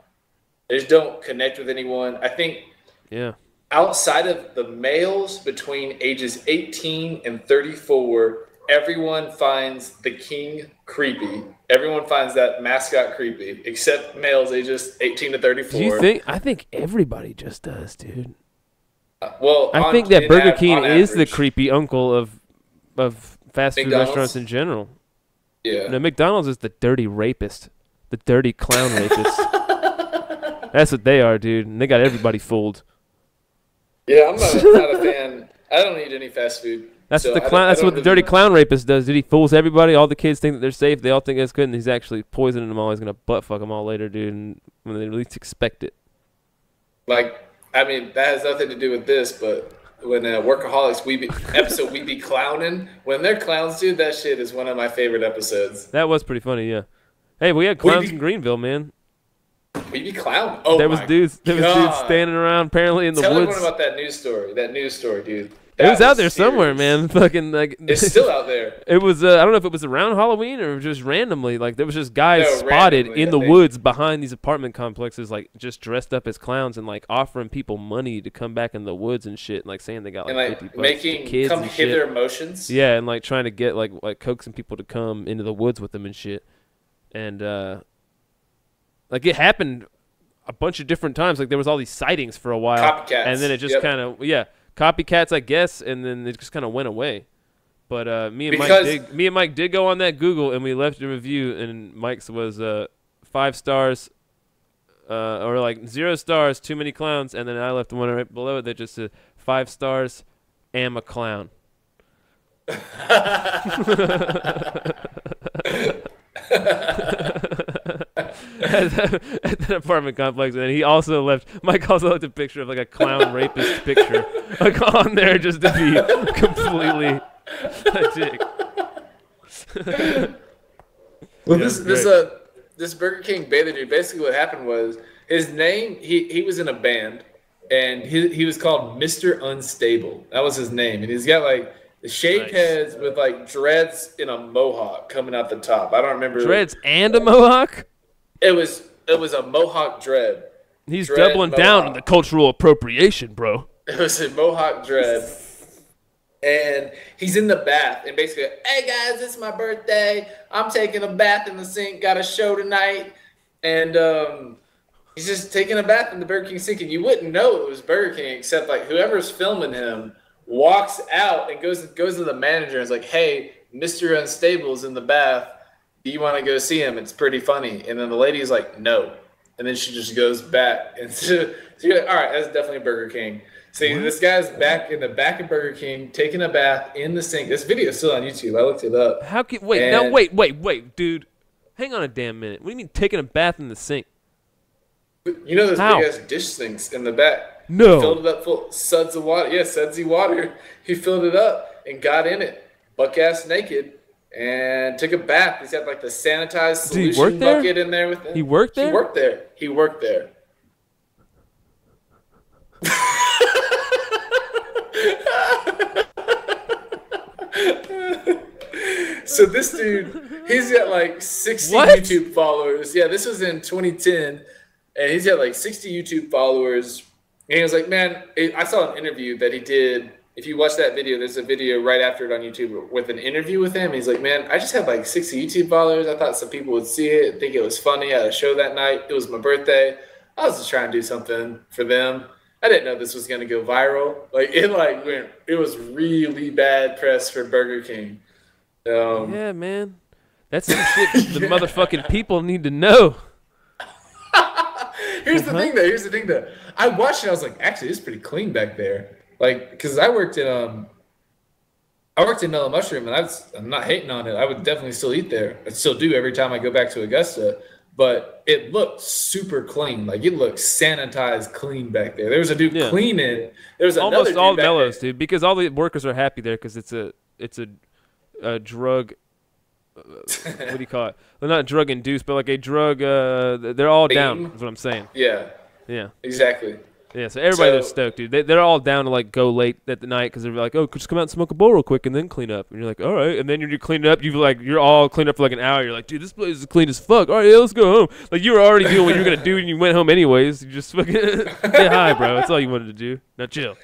connect with anyone. I think. Yeah. Outside of the males between ages 18 and 34. Everyone finds the king creepy. Everyone finds that mascot creepy, except males ages 18 to 34. Do you think? I think everybody just does, dude. I think that Burger King is the creepy uncle of fast food restaurants in general. Yeah. No, McDonald's is the dirty rapist, the dirty clown rapist. That's what they are, dude. And they got everybody fooled. Yeah, I'm not a fan. I don't eat any fast food. That's what the dirty clown rapist does, dude. He fools everybody. All the kids think that they're safe. They all think that's good, and he's actually poisoning them all. He's gonna butt fuck them all later, dude. And when they least expect it. Like, I mean, that has nothing to do with this, but when Workaholics we be clowning. When they're clowns, dude, that shit is one of my favorite episodes. That was pretty funny, yeah. Hey, we had clowns in Greenville, man. We be clown. Oh, there was dudes standing around apparently in the woods. Tell everyone about that news story. That news story, dude. It was out there somewhere, man. Fucking like it's still out there. It was I don't know if it was around Halloween or just randomly. Like there was just guys spotted in the woods behind these apartment complexes, like just dressed up as clowns and like offering people money to come back in the woods and shit, and like saying they got like $50 making kids come and hither emotions. Yeah, and like trying to get like coaxing people to come into the woods with them and shit. And like it happened a bunch of different times. Like there was all these sightings for a while, copycats, and then it just kind of copycats, I guess, and then it just kind of went away. But me and Mike did go on that Google, and we left a review, and Mike's was 5 stars, or like 0 stars, too many clowns, and then I left one right below it that just said 5 stars, am a clown. at that apartment complex, and he also left. Mike also left a picture of like a clown rapist picture, like on there, just to be completely a dick. Well, this Burger King bather dude. Basically, what happened was his name. He was in a band, and he was called Mr. Unstable. That was his name, and he's got like. The shaved heads with like dreads in a mohawk coming out the top. I don't remember. Dreads and a mohawk? It was a mohawk dread. He's doubling down on the cultural appropriation, bro. It was a mohawk dread. And he's in the bath and basically, hey guys, it's my birthday. I'm taking a bath in the sink. Got a show tonight. And he's just taking a bath in the Burger King sink. And you wouldn't know it was Burger King except like whoever's filming him walks out and goes to the manager and is like, hey, Mr. Unstable's in the bath. Do you want to go see him? It's pretty funny. And then the lady's like, no. And then she just goes back. And so you're like, all right, that's definitely Burger King. See, this guy's back in the back of Burger King taking a bath in the sink. This video is still on YouTube. I looked it up. How can wait, dude. Hang on a damn minute. What do you mean taking a bath in the sink? You know those big-ass dish sinks in the back? No. He filled it up full of suds of water. Yeah, sudsy water. He filled it up and got in it, buck-ass naked, and took a bath. He's got like the sanitized solution bucket in there with him. He worked there? He worked there. So this dude, he's got like 60 YouTube followers. Yeah, this was in 2010. And he's got like 60 YouTube followers. And he was like, man, I saw an interview that he did. If you watch that video, there's a video right after it on YouTube with an interview with him. He's like, man, I just had like 60 YouTube followers. I thought some people would see it, think it was funny. I had a show that night. It was my birthday. I was just trying to do something for them. I didn't know this was gonna go viral. Like it was really bad press for Burger King. Yeah, man. That's some shit the motherfucking people need to know. Here's the thing, though. I watched it. I was like, actually, it's pretty clean back there. Like, because I worked in Mellow Mushroom, and I'm not hating on it. I would definitely still eat there. I still do every time I go back to Augusta. But it looked super clean. Like, it looked sanitized, clean back there. There was a dude cleaning. There was another almost dude all back Mellows, there. dude, because all the workers are happy there because it's a drug. What do you call it? Well, not drug induced, but like a drug. They're all down. Is what I'm saying. Yeah. Yeah. Exactly. Yeah. So everybody there's stoked, dude. They're all down to like go late at the night because they're like, oh, just come out and smoke a bowl real quick and then clean up. And you're like, all right. And then you're cleaning up. You're all cleaned up for like an hour. You're like, dude, this place is clean as fuck. All right, yeah, let's go home. Like you were already doing what you were gonna do and you went home anyways. You just fucking say hi, bro. That's all you wanted to do. Now chill.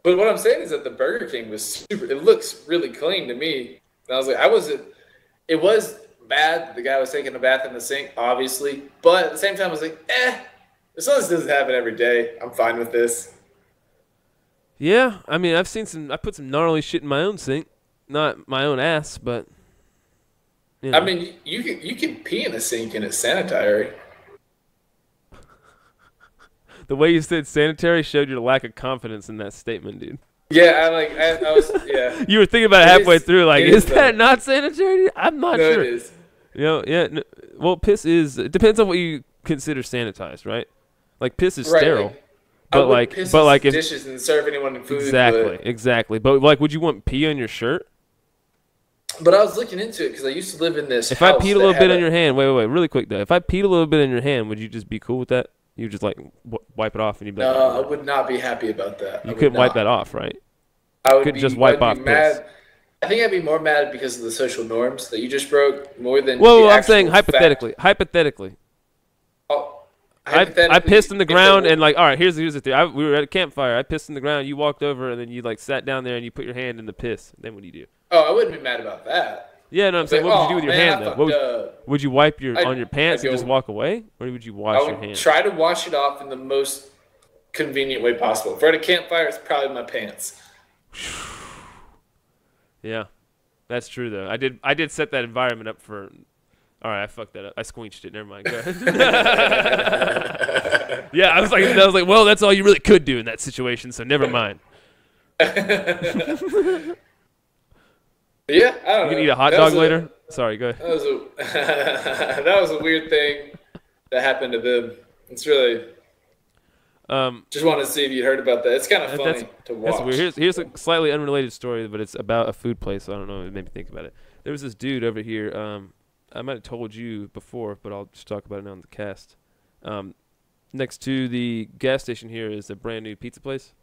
But what I'm saying is that the Burger King was super. It looks really clean to me. And I was like, It was bad. The guy was taking a bath in the sink, obviously. But at the same time, I was like, as long as this doesn't happen every day, I'm fine with this. Yeah, I mean, I put some gnarly shit in my own sink. Not my own ass, but, you know. I mean, you can pee in a sink and it's sanitary. The way you said sanitary showed your lack of confidence in that statement, dude. Yeah, I was, yeah. You were thinking about it halfway through, like, is that though. not sanitary? I'm not No, sure. it is. You know, yeah. No, well, piss is. It depends on what you consider sanitized, right? Like piss is sterile, but like if dishes and serve anyone in food. Exactly. But like, would you want pee on your shirt? But I was looking into it because I used to live in this. If I peed a little bit on your hand, wait, really quick though. If I peed a little bit on your hand, would you just be cool with that? You just like wipe it off and you'd be like, no, I would not be happy about that. You couldn't wipe that off, right? I would couldn't just wipe off piss. I think I'd be more mad because of the social norms that you just broke more than. Well, I'm saying hypothetically. Hypothetically. I pissed in the ground and like, all right, here's the thing. We were at a campfire. I pissed in the ground. You walked over and then you like sat down there and you put your hand in the piss. Then what do you do? Oh, I wouldn't be mad about that. Yeah, no, I'm saying, what would you do with your hand though? Would you wipe on your pants and just walk away, or would you wash your hand? Try to wash it off in the most convenient way possible. If we're at a campfire, it's probably my pants. Yeah, that's true though. I did set that environment up for. All right, I fucked that up. I squenched it. Never mind. Go ahead. Yeah, I was like, well, that's all you really could do in that situation. So never mind. Yeah, I don't know. You can eat a hot dog later. Sorry, go ahead. That was a weird thing that happened to them. It's really. Just wanted to see if you'd heard about that. It's kind of funny to watch. That's weird. Here's a slightly unrelated story, but it's about a food place. So I don't know. It made me think about it. There was this dude over here. I might have told you before, but I'll just talk about it now on the cast. Next to the gas station here is a brand new pizza place.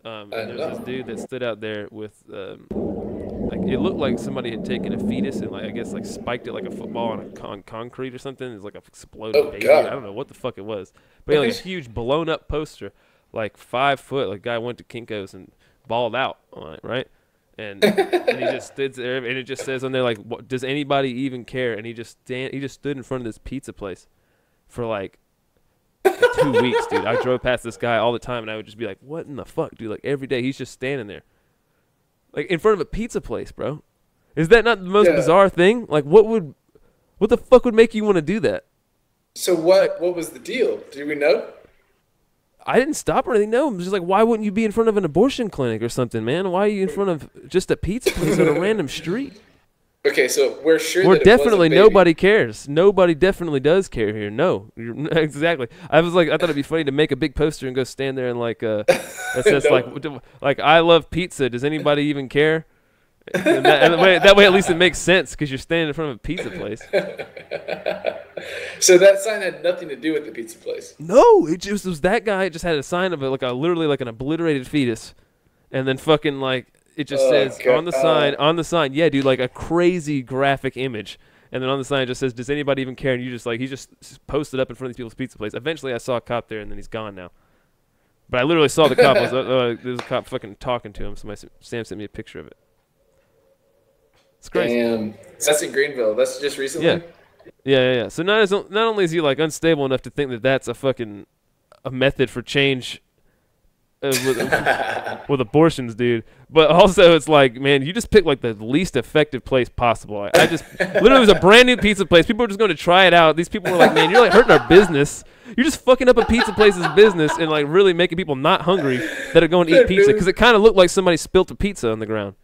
And there was this dude that stood out there with, like, it looked like somebody had taken a fetus and, like, I guess, like, spiked it like a football on concrete or something. It was like a exploded baby. God. I don't know what the fuck it was. But he had, like, a huge blown up poster, like 5 foot. Like, guy went to Kinko's and balled out on it, right? And he just stood there, and it just says on there, like, does anybody even care? And he just stood in front of this pizza place for, like, 2 weeks, dude. I drove past this guy all the time, and I would just be like, what in the fuck, dude? Like, every day, he's just standing there. Like, in front of a pizza place, bro. Is that not the most bizarre thing? Like, what the fuck would make you want to do that? So what was the deal? Do we know? I didn't stop or anything. No, I'm just like, why wouldn't you be in front of an abortion clinic or something, man? Why are you in front of just a pizza place on a random street? Okay, so we're sure We're that definitely it was a baby. nobody cares. Nobody definitely does care here. No, exactly. I thought it'd be funny to make a big poster and go stand there and like that says like I love pizza. Does anybody even care? And that way at least it makes sense because you're standing in front of a pizza place. So that sign had nothing to do with the pizza place. No, it just was that guy. It just had a sign of it, like literally like an obliterated fetus, and then fucking like it just says on the sign, yeah, dude, like a crazy graphic image, and then on the sign it just says, "Does anybody even care?" And you just like he just posted up in front of these people's pizza place. Eventually, I saw a cop there, and then he's gone now. But I literally saw the cop. There's a cop fucking talking to him. Sam sent me a picture of it. It's crazy. Damn. That's in Greenville. That's just recently? Yeah. So not only is he like unstable enough to think that that's a method for change with abortions, dude. But also, it's like, man, you just pick like the least effective place possible. I just literally, it was a brand new pizza place. People were just going to try it out. These people were like, man, you're like hurting our business. You're just fucking up a pizza place's business and like really making people not hungry that are going to eat pizza, because it kind of looked like somebody spilt a pizza on the ground.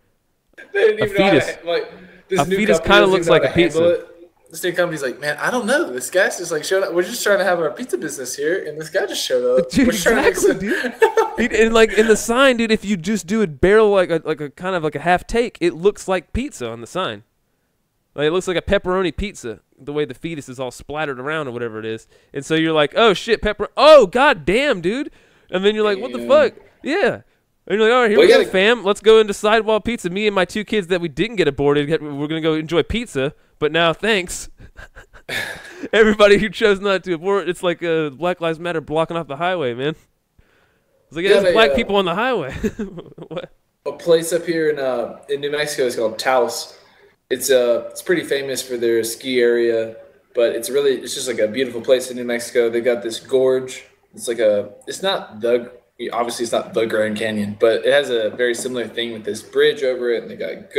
They didn't A even know fetus. how to, like, this A new fetus company kinda doesn't looks even know like how a to handle pizza. it. This new company's like, man, I don't know. This guy's just like showing up. We're just trying to have our pizza business here, and this guy just showed up. Dude, We're trying to exactly, dude. And like in the sign, dude, if you just do it barrel like a kind of like a half take, it looks like pizza on the sign. Like it looks like a pepperoni pizza, the way the fetus is all splattered around or whatever it is. And so you're like, oh shit, oh god damn, dude. And then you're like, what the fuck? Yeah. And you're like, all right, here we go, fam. Let's go into Sidewall Pizza. Me and my 2 kids that we didn't get aborted, we're gonna go enjoy pizza. But now, thanks. Everybody who chose not to abort, it's like Black Lives Matter blocking off the highway, man. It's like, yeah, there's black people on the highway. What? A place up here in New Mexico is called Taos. It's pretty famous for their ski area, but it's just like a beautiful place in New Mexico. They got this gorge. Obviously it's not the Grand Canyon, but it has a very similar thing with this bridge over it, and they got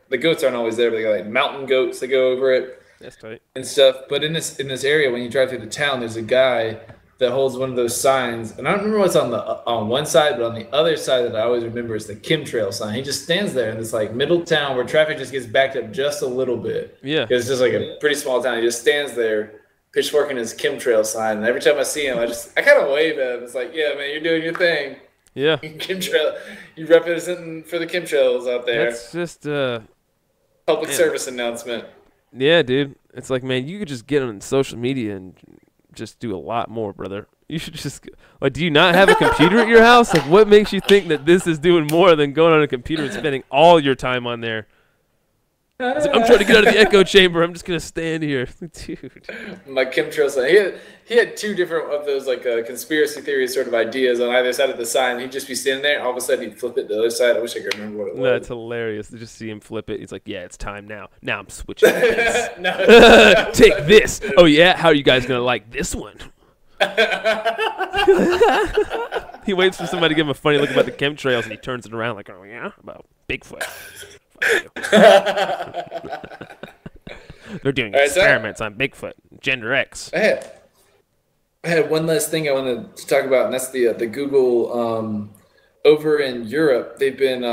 the goats aren't always there, but they got like mountain goats that go over it. That's tight. And stuff. But in this area, when you drive through the town, there's a guy that holds one of those signs, and I don't remember what's on one side, but on the other side that I always remember is the chemtrail sign. He just stands there in this like middle town where traffic just gets backed up just a little bit. Yeah, because it's just like a pretty small town. He just stands there, pitchforking his chemtrail sign, and every time I see him, I kind of wave at him. It's like, yeah, man, you're doing your thing. Yeah, chemtrail, you representing for the chemtrails out there. That's just public service announcement. Yeah, dude. It's like, man, you could just get on social media and just do a lot more, brother. You should just, like, do you not have a computer at your house? Like, what makes you think that this is doing more than going on a computer and spending all your time on there? Like, I'm trying to get out of the echo chamber. I'm just going to stand here. Dude. My chemtrail sign. He had 2 different of those, like, conspiracy theory sort of ideas on either side of the sign. He'd just be standing there, and all of a sudden he'd flip it to the other side. I wish I could remember what it was. That's hilarious to just see him flip it. He's like, yeah, it's time now. Now I'm switching to this. Take this. Oh, yeah? How are you guys going to like this one? He waits for somebody to give him a funny look about the chemtrails, and he turns it around like, oh, yeah? About Bigfoot. They're doing experiments on Bigfoot, Gender X. I had one last thing I wanted to talk about, and that's the Google over in Europe. They've been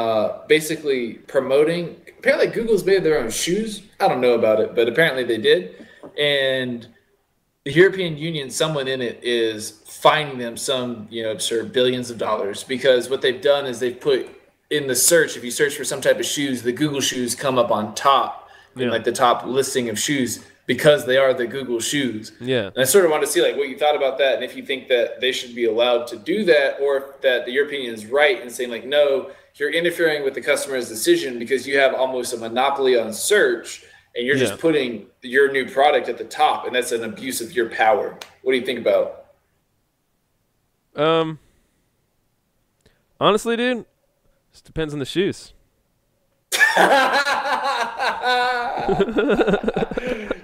basically promoting. Apparently, Google's made their own shoes. I don't know about it, but apparently they did. And the European Union, someone in it is fining them some, absurd billions of dollars, because what they've done is they've put in the search, if you search for some type of shoes, the Google shoes come up on top in like the top listing of shoes, because they are the Google shoes. Yeah. And I sort of want to see like what you thought about that, and if you think that they should be allowed to do that, or if that the European Union is right in saying like, no, you're interfering with the customer's decision because you have almost a monopoly on search, and you're just putting your new product at the top, and that's an abuse of your power. What do you think about? Honestly, dude, just depends on the shoes.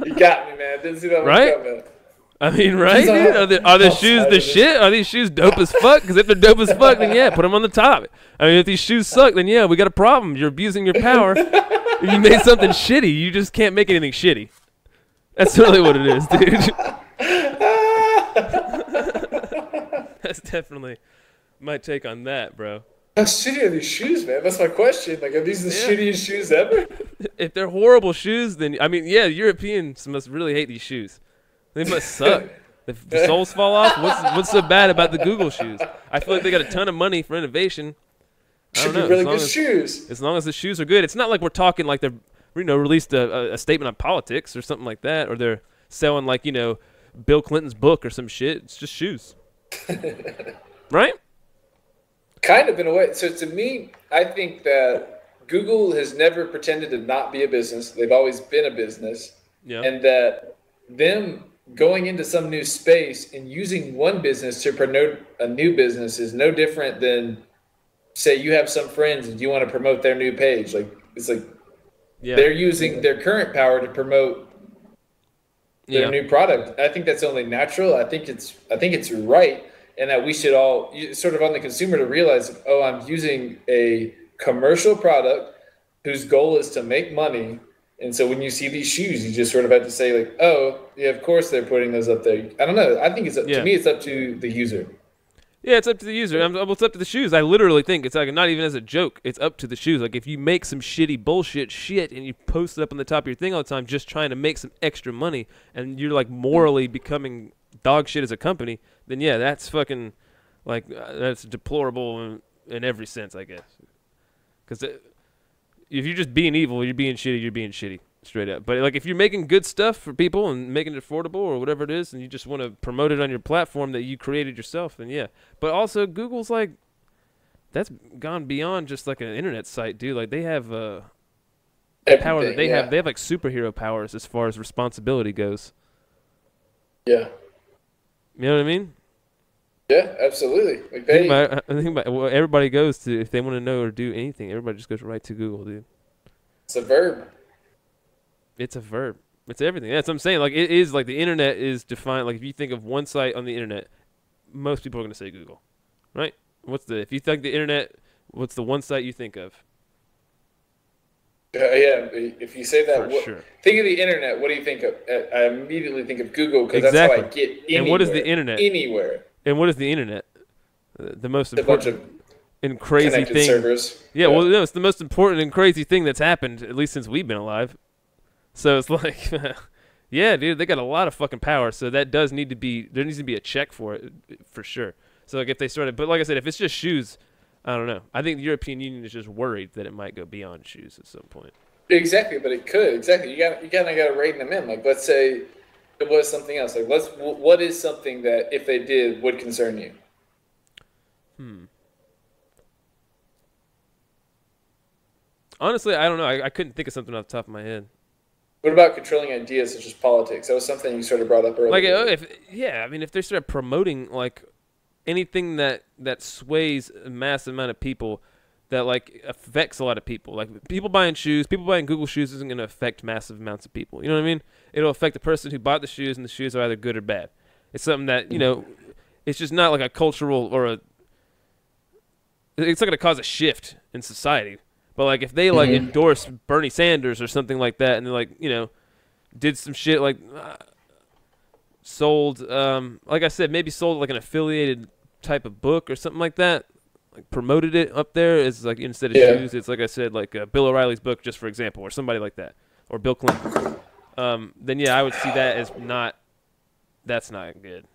You got me, man. Didn't see that one right? coming. I mean, right, dude? Are the shoes the shit? Are these shoes dope as fuck? Because if they're dope as fuck, then yeah, put them on the top. I mean, if these shoes suck, then yeah, we got a problem. You're abusing your power. If you made something shitty, you just can't make anything shitty. That's really what it is, dude. That's definitely my take on that, bro. How shitty are these shoes, man? That's my question. Like, are these the shittiest shoes ever? If they're horrible shoes, then, I mean, yeah, Europeans must really hate these shoes. They must suck. If the soles fall off, what's so bad about the Google shoes? I feel like they got a ton of money for innovation. I don't know. Should be really good shoes. As long as the shoes are good. It's not like we're talking like they're, released a statement on politics or something like that, or they're selling like, Bill Clinton's book or some shit. It's just shoes. Right? Kind of, in a way. So to me, I think that Google has never pretended to not be a business. They've always been a business. Yeah. And that them going into some new space and using one business to promote a new business is no different than, say, you have some friends and you want to promote their new page. Like, it's like they're using their current power to promote their new product. I think that's only natural. I think it's right. and that we should all sort of on the consumer to realize, oh, I'm using a commercial product whose goal is to make money. And so when you see these shoes, you just sort of have to say like, oh, yeah, of course they're putting those up there. I don't know. I think to me, it's up to the user. Yeah, it's up to the user. It's up to the shoes. I literally think it's like not even as a joke. It's up to the shoes. Like if you make some shitty bullshit shit and you post it up on the top of your thing all the time, just trying to make some extra money, and you're like morally becoming dog shit as a company, then yeah, that's fucking like that's deplorable in every sense, I guess. Because if you're just being evil, you're being shitty, straight up. But like if you're making good stuff for people and making it affordable or whatever it is, and you just want to promote it on your platform that you created yourself, then yeah. But also Google's like, that's gone beyond just like an internet site, dude. Like they have power that they have. They have like superhero powers as far as responsibility goes. Yeah. You know what I mean? Yeah, absolutely. Like I think about well, everybody goes to, if they want to know or do anything, everybody just goes right to Google, dude. It's a verb. It's a verb. It's everything. That's what I'm saying. Like it is like the internet is defined. Like if you think of one site on the internet, most people are going to say Google, right? If you think the internet, what's the one site you think of? Yeah, if you say that, sure. Think of the internet. What do you think of? I immediately think of Google because that's how I get anywhere. And what is the internet? Anywhere. And what is the internet? The most important and crazy thing. Servers. Yeah, well, no, it's the most important and crazy thing that's happened, at least since we've been alive. So it's like, yeah, dude, they got a lot of fucking power. So that does need to be, there needs to be a check for it, for sure. So like if they started, but like I said, if it's just shoes, I don't know. I think the European Union is just worried that it might go beyond shoes at some point. Exactly, but it could. Exactly, you kind of got to rein them in. Like, let's say it was something else. Like, what is something that if they did would concern you? Honestly, I don't know. I couldn't think of something off the top of my head. What about controlling ideas such as politics? That was something you sort of brought up earlier. Like, if they start promoting like anything that sways a massive amount of people, that like affects a lot of people. Like people buying shoes, people buying Google shoes isn't going to affect massive amounts of people. You know what I mean? It'll affect the person who bought the shoes, and the shoes are either good or bad. It's something that, you know, it's just not like a cultural it's not going to cause a shift in society. But like if they like endorse Bernie Sanders or something like that, and they like, you know, did some shit like sold, like I said, maybe sold like an affiliated type of book or something like that, like promoted it up there as like instead of shoes, it's like I said, like Bill O'Reilly's book, just for example, or somebody like that, or Bill Clinton. Then yeah, I would see that as that's not good.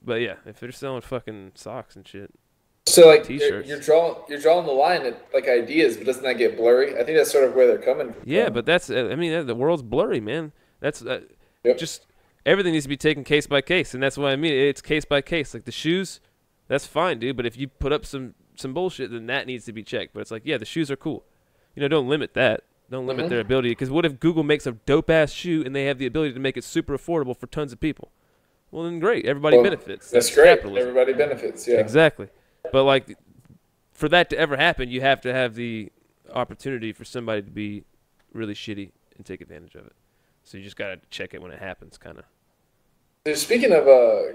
But yeah, if they're selling fucking socks and shit. So like T-shirts. you're drawing the line at like ideas, but doesn't that get blurry? I think that's sort of where they're coming from. Yeah, but that's the world's blurry, man. That's just everything needs to be taken case by case, and that's what I mean. It's case by case. Like the shoes, that's fine, dude. But if you put up some bullshit, then that needs to be checked. But it's like, yeah, the shoes are cool. You know, don't limit that. Don't limit their ability. Because what if Google makes a dope ass shoe and they have the ability to make it super affordable for tons of people? Well, then great. Everybody benefits. That's great. Capitalism. Everybody benefits. Yeah. Exactly. But like, for that to ever happen, you have to have the opportunity for somebody to be really shitty and take advantage of it. So you just gotta check it when it happens, kind of. Speaking of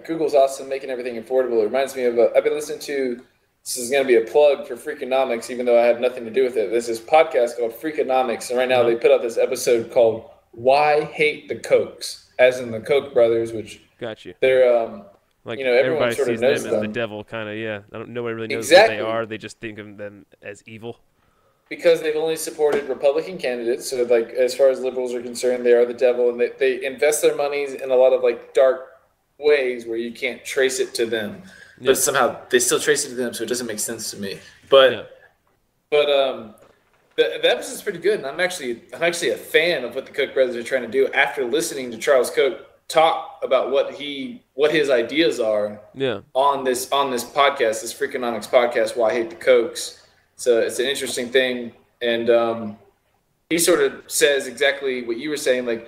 Google's awesome making everything affordable, it reminds me of I've been listening to. This is going to be a plug for Freakonomics, even though I had nothing to do with it. There's this podcast called Freakonomics, and right now they put out this episode called "Why Hate the Kochs," as in the Koch brothers, which got you. They're like, you know, everyone everybody sort of sees knows them as them. the devil, kind of. Yeah, nobody really knows Exactly. what they are. They just think of them as evil. Because they've only supported Republican candidates, so like as far as liberals are concerned, they are the devil, and they invest their monies in a lot of like dark ways where you can't trace it to them, but somehow they still trace it to them, so it doesn't make sense to me. But the episode's pretty good, and I'm actually a fan of what the Koch brothers are trying to do after listening to Charles Koch talk about what his ideas are on this podcast, this Freakonomics podcast, Why I Hate the Kochs. So it's an interesting thing, and he sort of says exactly what you were saying. Like,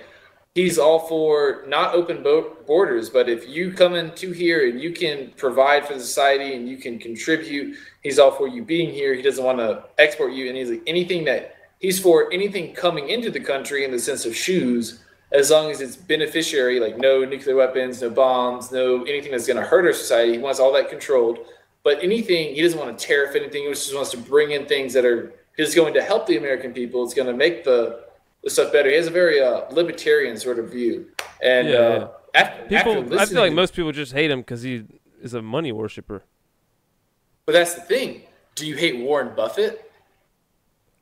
he's all for not open borders, but if you come into here and you can provide for the society and you can contribute, he's all for you being here. He doesn't want to export you, and he's like he's for anything coming into the country in the sense of shoes, as long as it's beneficiary, like no nuclear weapons, no bombs, no anything that's going to hurt our society. He wants all that controlled. But anything, he doesn't want to tariff anything. He just wants to bring in things that are just going to help the American people. It's going to make the stuff better. He has a very libertarian sort of view. And I feel like most people just hate him because he is a money worshiper. But that's the thing. Do you hate Warren Buffett?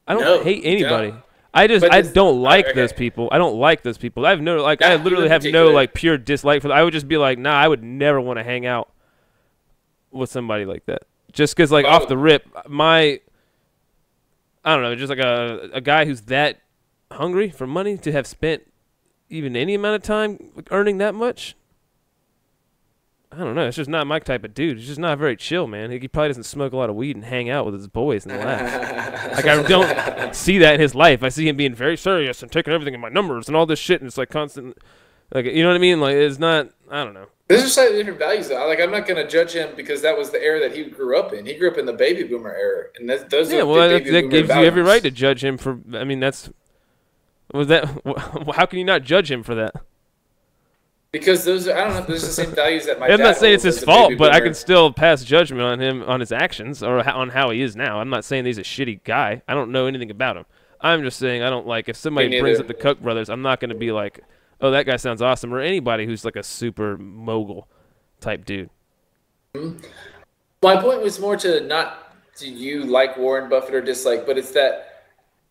I don't hate anybody. I don't like those people. I don't like those people. I have no I literally have no like pure dislike for them. I would just be like, nah, I would never want to hang out with somebody like that. Just because like off the rip, I don't know, just like a guy who's that hungry for money to have spent even any amount of time earning that much. I don't know. It's just not my type of dude. He's just not very chill, man. He probably doesn't smoke a lot of weed and hang out with his boys and laugh. Like, I don't see that in his life. I see him being very serious and taking everything in my numbers and all this shit, and it's like constant. Like, you know what I mean? Like, it's not. I don't know. There's just slightly different values, though. Like, I'm not going to judge him because that was the era that he grew up in. He grew up in the baby boomer era, and those are that gives you every right to judge him for. I mean, how can you not judge him for that? Because those are, I don't know, those are the same values that my dad I'm not saying it's his fault, but I boomer. can still pass judgment on him, on his actions, or on how he is now. I'm not saying he's a shitty guy. I don't know anything about him. I'm just saying I don't like, if somebody brings up the Koch brothers, I'm not going to be like, oh, that guy sounds awesome, or anybody who's like a super mogul type dude. My point was more to not do you like Warren Buffett or dislike, but it's that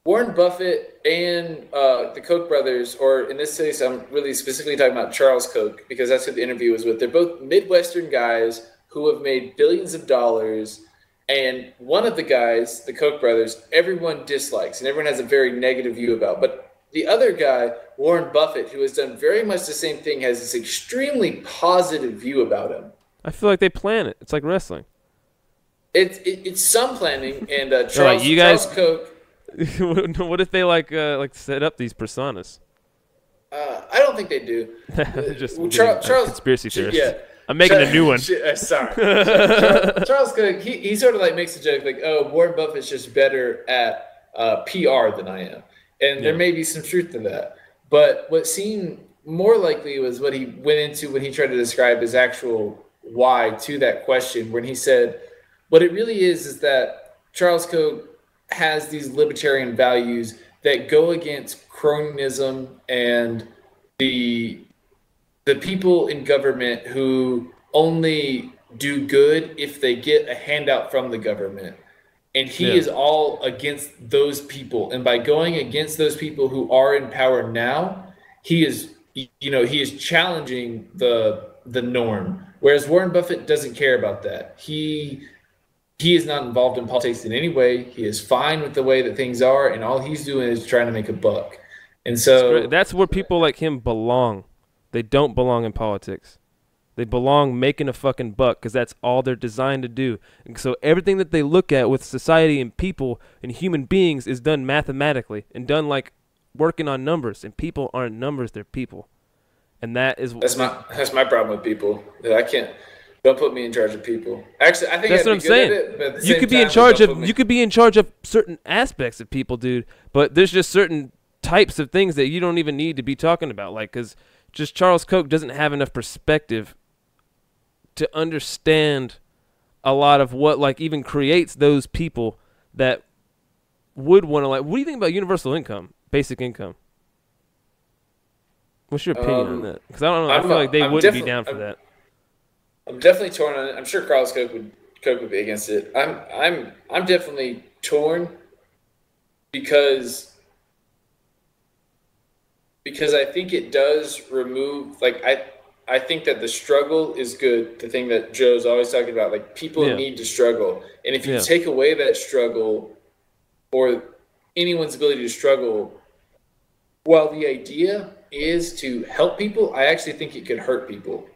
Warren Buffett and the Koch brothers, or in this case, I'm really specifically talking about Charles Koch because that's who the interview was with. They're both Midwestern guys who have made billions of dollars. And one of the guys, the Koch brothers, everyone dislikes and everyone has a very negative view about. But the other guy, Warren Buffett, who has done very much the same thing, has this extremely positive view about him. I feel like they plan it. It's like wrestling. It's some planning. And Charles Koch. What if they like set up these personas? I don't think they do. Just Charles, conspiracy theorist. Yeah, I'm making a new one. Sorry, Charles Cook. He sort of like makes a joke like, "Oh, Warren Buffett's just better at PR than I am," and there may be some truth to that. But what seemed more likely was what he went into when he tried to describe his actual why to that question, when he said, "What it really is that Charles Koch has these libertarian values that go against cronyism and the people in government who only do good if they get a handout from the government. And he is all against those people. And by going against those people who are in power now, he is challenging the norm. Whereas Warren Buffett doesn't care about that. He is not involved in politics in any way. He is fine with the way that things are, and all he's doing is trying to make a buck. And so that's where people like him belong. They don't belong in politics. They belong making a fucking buck because that's all they're designed to do. And so everything that they look at with society and people and human beings is done mathematically and done like working on numbers. And people aren't numbers; they're people. And that's my problem with people. I can't. Don't put me in charge of people. Actually, I think that's what I'm saying. You could be in charge of certain aspects of people, dude. But there's just certain types of things that you don't even need to be talking about, like because just Charles Koch doesn't have enough perspective to understand a lot of what like even creates those people that would want to like. What do you think about universal income, basic income? What's your opinion on that? Because I don't know. I feel like they wouldn't be down for that. I'm definitely torn on it. I'm sure Charles Koch would be against it. I'm definitely torn because I think it does remove like I think that the struggle is good. The thing that Joe's always talking about, like people need to struggle, and if you take away that struggle or anyone's ability to struggle, while the idea is to help people, I actually think it could hurt people.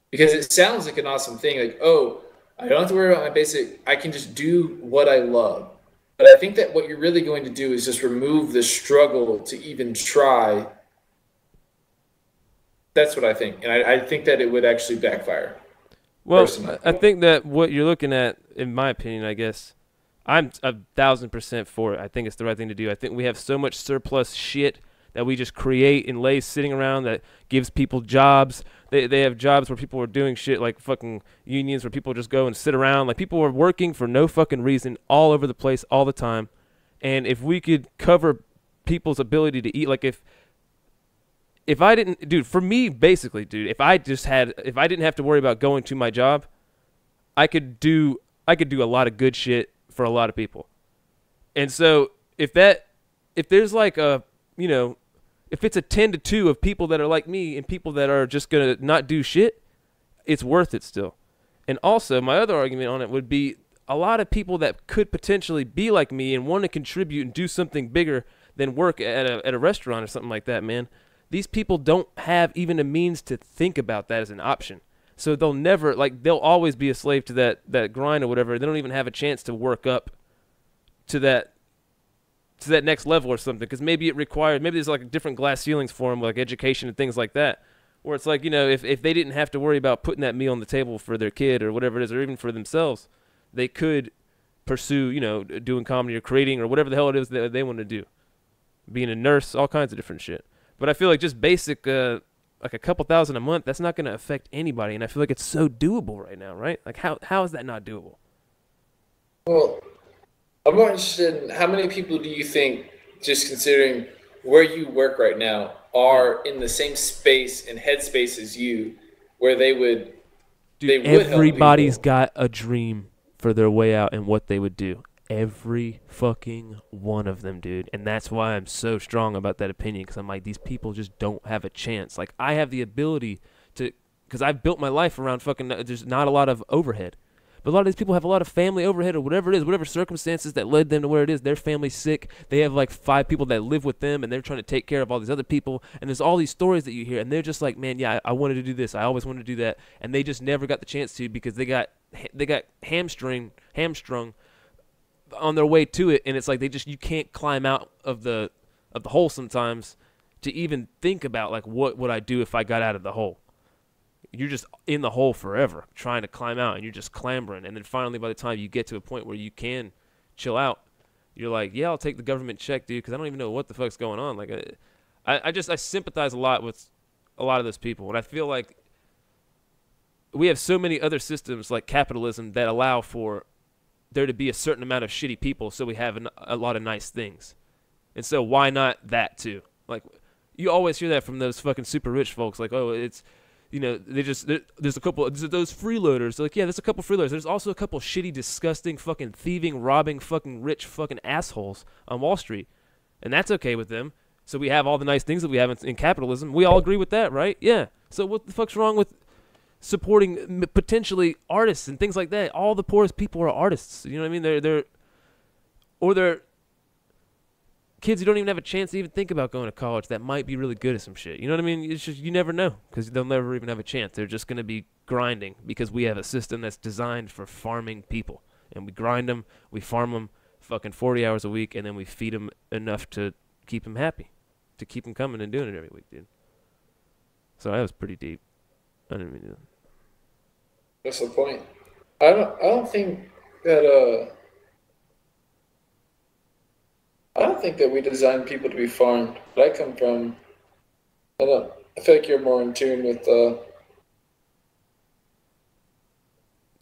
Because it sounds like an awesome thing, like, oh, I don't have to worry about my basic, I can just do what I love. But I think that what you're really going to do is just remove the struggle to even try. That's what I think. And I think that it would actually backfire. Well, personally. I think that what you're looking at, in my opinion, I guess, I'm 1,000% for it. I think it's the right thing to do. I think we have so much surplus shit that we just create and lay sitting around that gives people jobs. They have jobs where people are doing shit like fucking unions where people just go and sit around. Like people are working for no fucking reason all over the place all the time. And if we could cover people's ability to eat, like if I didn't, dude, for me, basically, dude, if I didn't have to worry about going to my job, I could do a lot of good shit for a lot of people. And so if there's like a, you know, if it's a 10-2 of people that are like me and people that are just going to not do shit, it's worth it still. And also my other argument on it would be a lot of people that could potentially be like me and want to contribute and do something bigger than work at a restaurant or something like that, man. These people don't have even a means to think about that as an option. So they'll never, like, they'll always be a slave to that grind or whatever. They don't even have a chance to work up to that next level or something, because maybe there's like different glass ceilings for them, like education and things like that, where it's like, you know, if they didn't have to worry about putting that meal on the table for their kid or whatever it is, or even for themselves, they could pursue, you know, doing comedy or creating or whatever the hell it is that they want to do, being a nurse, all kinds of different shit. But I feel like just basic, like a couple $1,000 a month, that's not going to affect anybody, and I feel like it's so doable right now, right? Like how is that not doable? Well, I'm more interested in how many people do you think, just considering where you work right now, are in the same space and headspace as you, where they would, dude, everybody's got a dream for their way out and what they would do. Every fucking one of them, dude. And that's why I'm so strong about that opinion, because I'm like, these people just don't have a chance. Like, I have the ability to, because I've built my life around fucking, there's not a lot of overhead. But a lot of these people have a lot of family overhead or whatever it is, whatever circumstances that led them to where it is. Their family's sick. They have like 5 people that live with them, and they're trying to take care of all these other people. And there's all these stories that you hear, and they're just like, man, yeah, I wanted to do this. I always wanted to do that. And they just never got the chance to, because they got hamstrung on their way to it. And it's like you can't climb out of the hole sometimes to even think about like, what would I do if I got out of the hole? You're just in the hole forever trying to climb out, and you're just clambering. And then finally, by the time you get to a point where you can chill out, you're like, yeah, I'll take the government check, dude, because I don't even know what the fuck's going on. Like, I sympathize a lot with a lot of those people. And I feel like we have so many other systems like capitalism that allow for there to be a certain amount of shitty people, so we have a lot of nice things. And so why not that too? Like, you always hear that from those fucking super rich folks, like, oh, it's, you know, there's a couple, those freeloaders. They're like, yeah, there's a couple freeloaders. There's also a couple shitty, disgusting, fucking thieving, robbing, fucking rich fucking assholes on Wall Street. And that's okay with them. So we have all the nice things that we have in capitalism. We all agree with that, right? Yeah. So what the fuck's wrong with supporting potentially artists and things like that? All the poorest people are artists. You know what I mean? They're kids who don't even have a chance to even think about going to college that might be really good at some shit. You know what I mean? It's just, you never know, because they'll never even have a chance. They're just going to be grinding, because we have a system that's designed for farming people. And we grind them, we farm them fucking 40 hours a week, and then we feed them enough to keep them happy, to keep them coming and doing it every week, dude. So that was pretty deep. I didn't mean to. That's the point. I don't think that I don't think that we design people to be farmed. But I come from, I feel like you're more in tune with the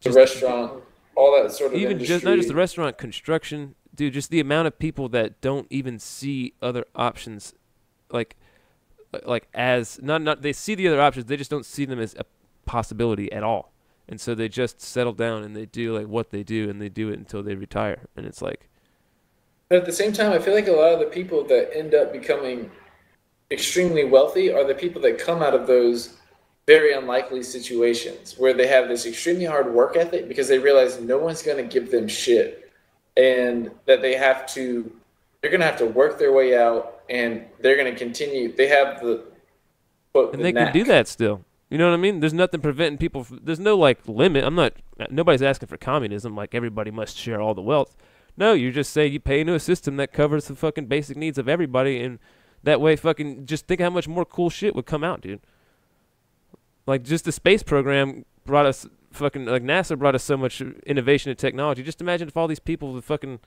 restaurant, all that sort of even industry. Not just the restaurant, construction, dude. Just the amount of people that don't even see other options, like as not they see the other options, they just don't see them as a possibility at all, and so they just settle down and they do like what they do, and they do it until they retire, and it's like. But at the same time, I feel like a lot of the people that end up becoming extremely wealthy are the people that come out of those very unlikely situations where they have this extremely hard work ethic because they realize no one's going to give them shit, and that they're going to have to work their way out, and they're going to continue. They have they can do that still. You know what I mean? There's nothing preventing people. There's no like limit. Nobody's asking for communism. Like everybody must share all the wealth. No, you just say you pay into a system that covers the fucking basic needs of everybody, and that way fucking just think how much more cool shit would come out, dude. Like, just the space program brought us fucking, like, NASA brought us so much innovation and technology. Just imagine if all these people would fucking,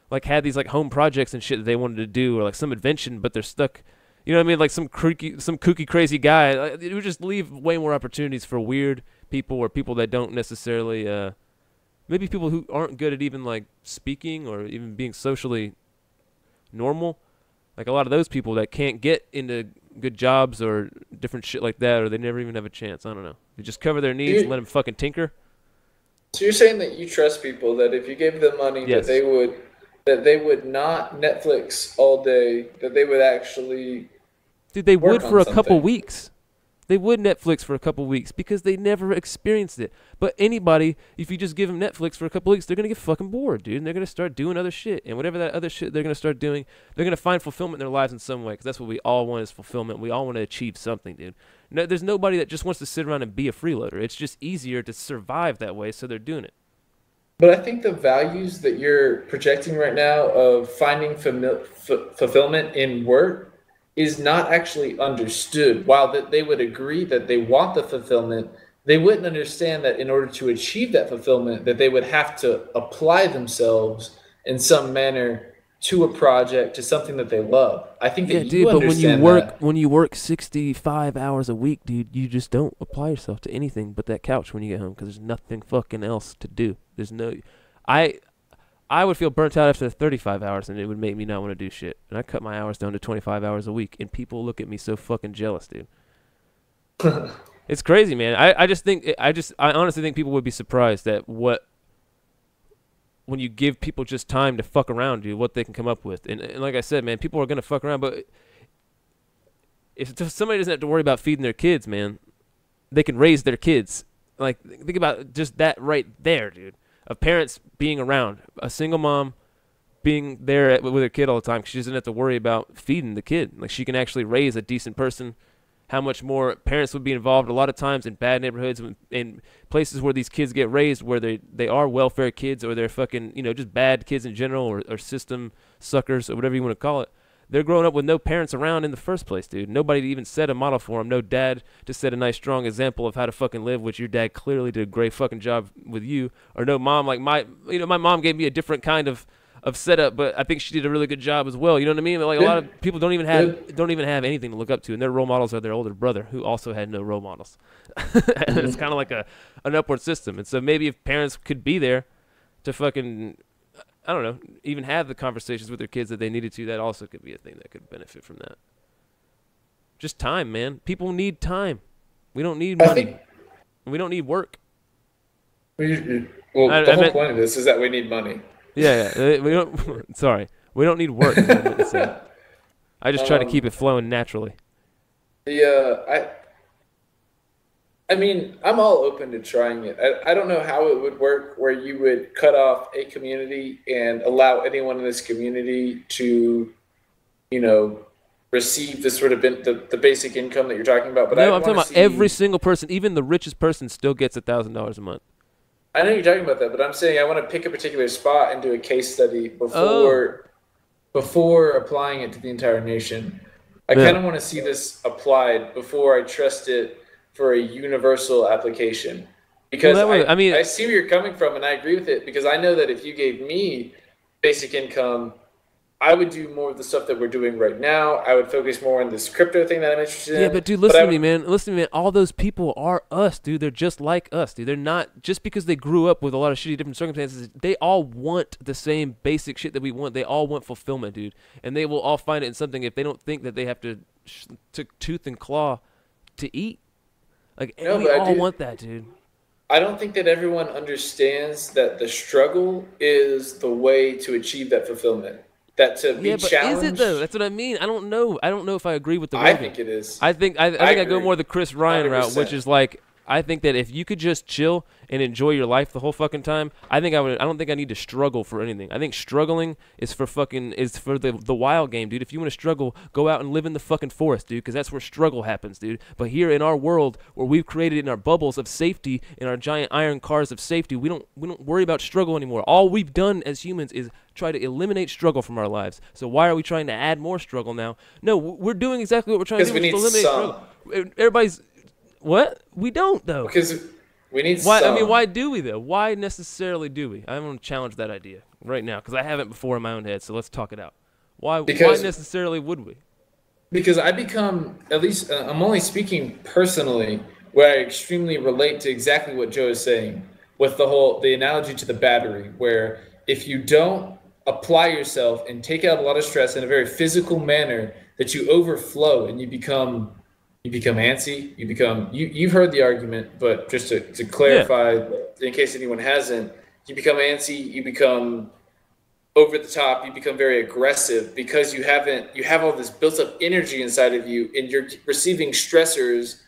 like, had these, like, home projects and shit that they wanted to do, or, like, some invention, but they're stuck You know what I mean? Like some kooky, crazy guy. It would just leave way more opportunities for weird people or people that don't necessarily, maybe people who aren't good at even like speaking or even being socially normal. Like a lot of those people that can't get into good jobs or different shit like that, or they never even have a chance. I don't know. You just cover their needs and let them fucking tinker. So you're saying that you trust people that if you gave them money, Yes. that they would not Netflix all day, that they would actually. Dude, they would for a couple something. weeks. They would Netflix for a couple weeks because they never experienced it. But anybody, if you just give them Netflix for a couple weeks, they're going to get fucking bored, dude. And they're going to start doing other shit. And whatever that other shit they're going to start doing, they're going to find fulfillment in their lives in some way because that's what we all want is fulfillment. We all want to achieve something, dude. No, there's nobody that just wants to sit around and be a freeloader. It's just easier to survive that way, so they're doing it. But I think the values that you're projecting right now of finding fulfillment in work is not actually understood. While that they would agree that they want the fulfillment, they wouldn't understand that in order to achieve that fulfillment, that they would have to apply themselves in some manner to a project, to something that they love. I think that you understand that. When you work 65 hours a week, dude, you just don't apply yourself to anything but that couch when you get home because there's nothing fucking else to do. There's no, I would feel burnt out after 35 hours, and it would make me not want to do shit. And I cut my hours down to 25 hours a week, and people look at me so fucking jealous, dude. It's crazy, man. I honestly think people would be surprised at when you give people just time to fuck around, dude, what they can come up with. And like I said, man, people are gonna fuck around, but if somebody doesn't have to worry about feeding their kids, man, they can raise their kids. Like, think about just that right there, dude. Of parents being around, a single mom being there with her kid all the time, 'cause she doesn't have to worry about feeding the kid. Like, she can actually raise a decent person. How much more parents would be involved a lot of times in bad neighborhoods, in places where these kids get raised, where they are welfare kids or they're fucking, just bad kids in general or system suckers or whatever you want to call it. They're growing up with no parents around in the first place, dude. Nobody to even set a model for them. No dad to set a nice, strong example of how to fucking live, which your dad clearly did a great fucking job with you. Or no mom, like my mom gave me a different kind of setup, but I think she did a really good job as well. You know what I mean? Like, a lot of people don't even have anything to look up to, and their role models are their older brother, who also had no role models. And it's kind of like an upward system. And so maybe if parents could be there to fucking, I don't know, even have the conversations with their kids that they needed to, that also could be a thing that could benefit from that. Just time, man. People need time. We don't need money. We don't need work. The whole point of this is that we need money. Yeah. We don't. Sorry, we don't need work. I just try to keep it flowing naturally. I mean, I'm all open to trying it. I don't know how it would work where you would cut off a community and allow anyone in this community to, receive the sort of the basic income that you're talking about. But no, I'm talking about every single person, even the richest person, still gets $1,000 a month. I know you're talking about that, but I'm saying I want to pick a particular spot and do a case study before applying it to the entire nation. I kind of want to see this applied before I trust it for a universal application. Because I see where you're coming from, and I agree with it, because I know that if you gave me basic income, I would do more of the stuff that we're doing right now. I would focus more on this crypto thing that I'm interested in. Yeah, but dude, listen to me, man. All those people are us, dude. They're just like us, dude. They're not, just because they grew up with a lot of shitty different circumstances, they all want the same basic shit that we want. They all want fulfillment, dude. And they will all find it in something if they don't think that they have to tooth and claw to eat. Like, we all want that, dude. I don't think that everyone understands that the struggle is the way to achieve that fulfillment. That to be challenged. Is it though? That's what I mean. I don't know if I agree with the. I think it is. I think I go more the Chris Ryan 100%. Route, which is like, I think that if you could just chill and enjoy your life the whole fucking time, I don't think I need to struggle for anything. I think struggling is for the wild game, dude. If you want to struggle, go out and live in the fucking forest, dude, because that's where struggle happens, dude. But here in our world, where we've created in our bubbles of safety, in our giant iron cars of safety, we don't worry about struggle anymore. All we've done as humans is try to eliminate struggle from our lives. So why are we trying to add more struggle now? No, we're doing exactly what we're trying to do. Because we need eliminate struggle. Everybody's. What? We don't, though. Because we need why? some. I mean, why do we, though? Why necessarily do we? I want to challenge that idea right now, because I haven't before in my own head, so let's talk it out. Why necessarily would we? because I become, at least I'm only speaking personally, where I extremely relate to exactly what Joe is saying with the analogy to the battery, where if you don't apply yourself and take out a lot of stress in a very physical manner, that you overflow and you become antsy, you've heard the argument, but just to Yeah. clarify, in case anyone hasn't, you become antsy, you become over the top, you become very aggressive because you have all this built up energy inside of you, and you're receiving stressors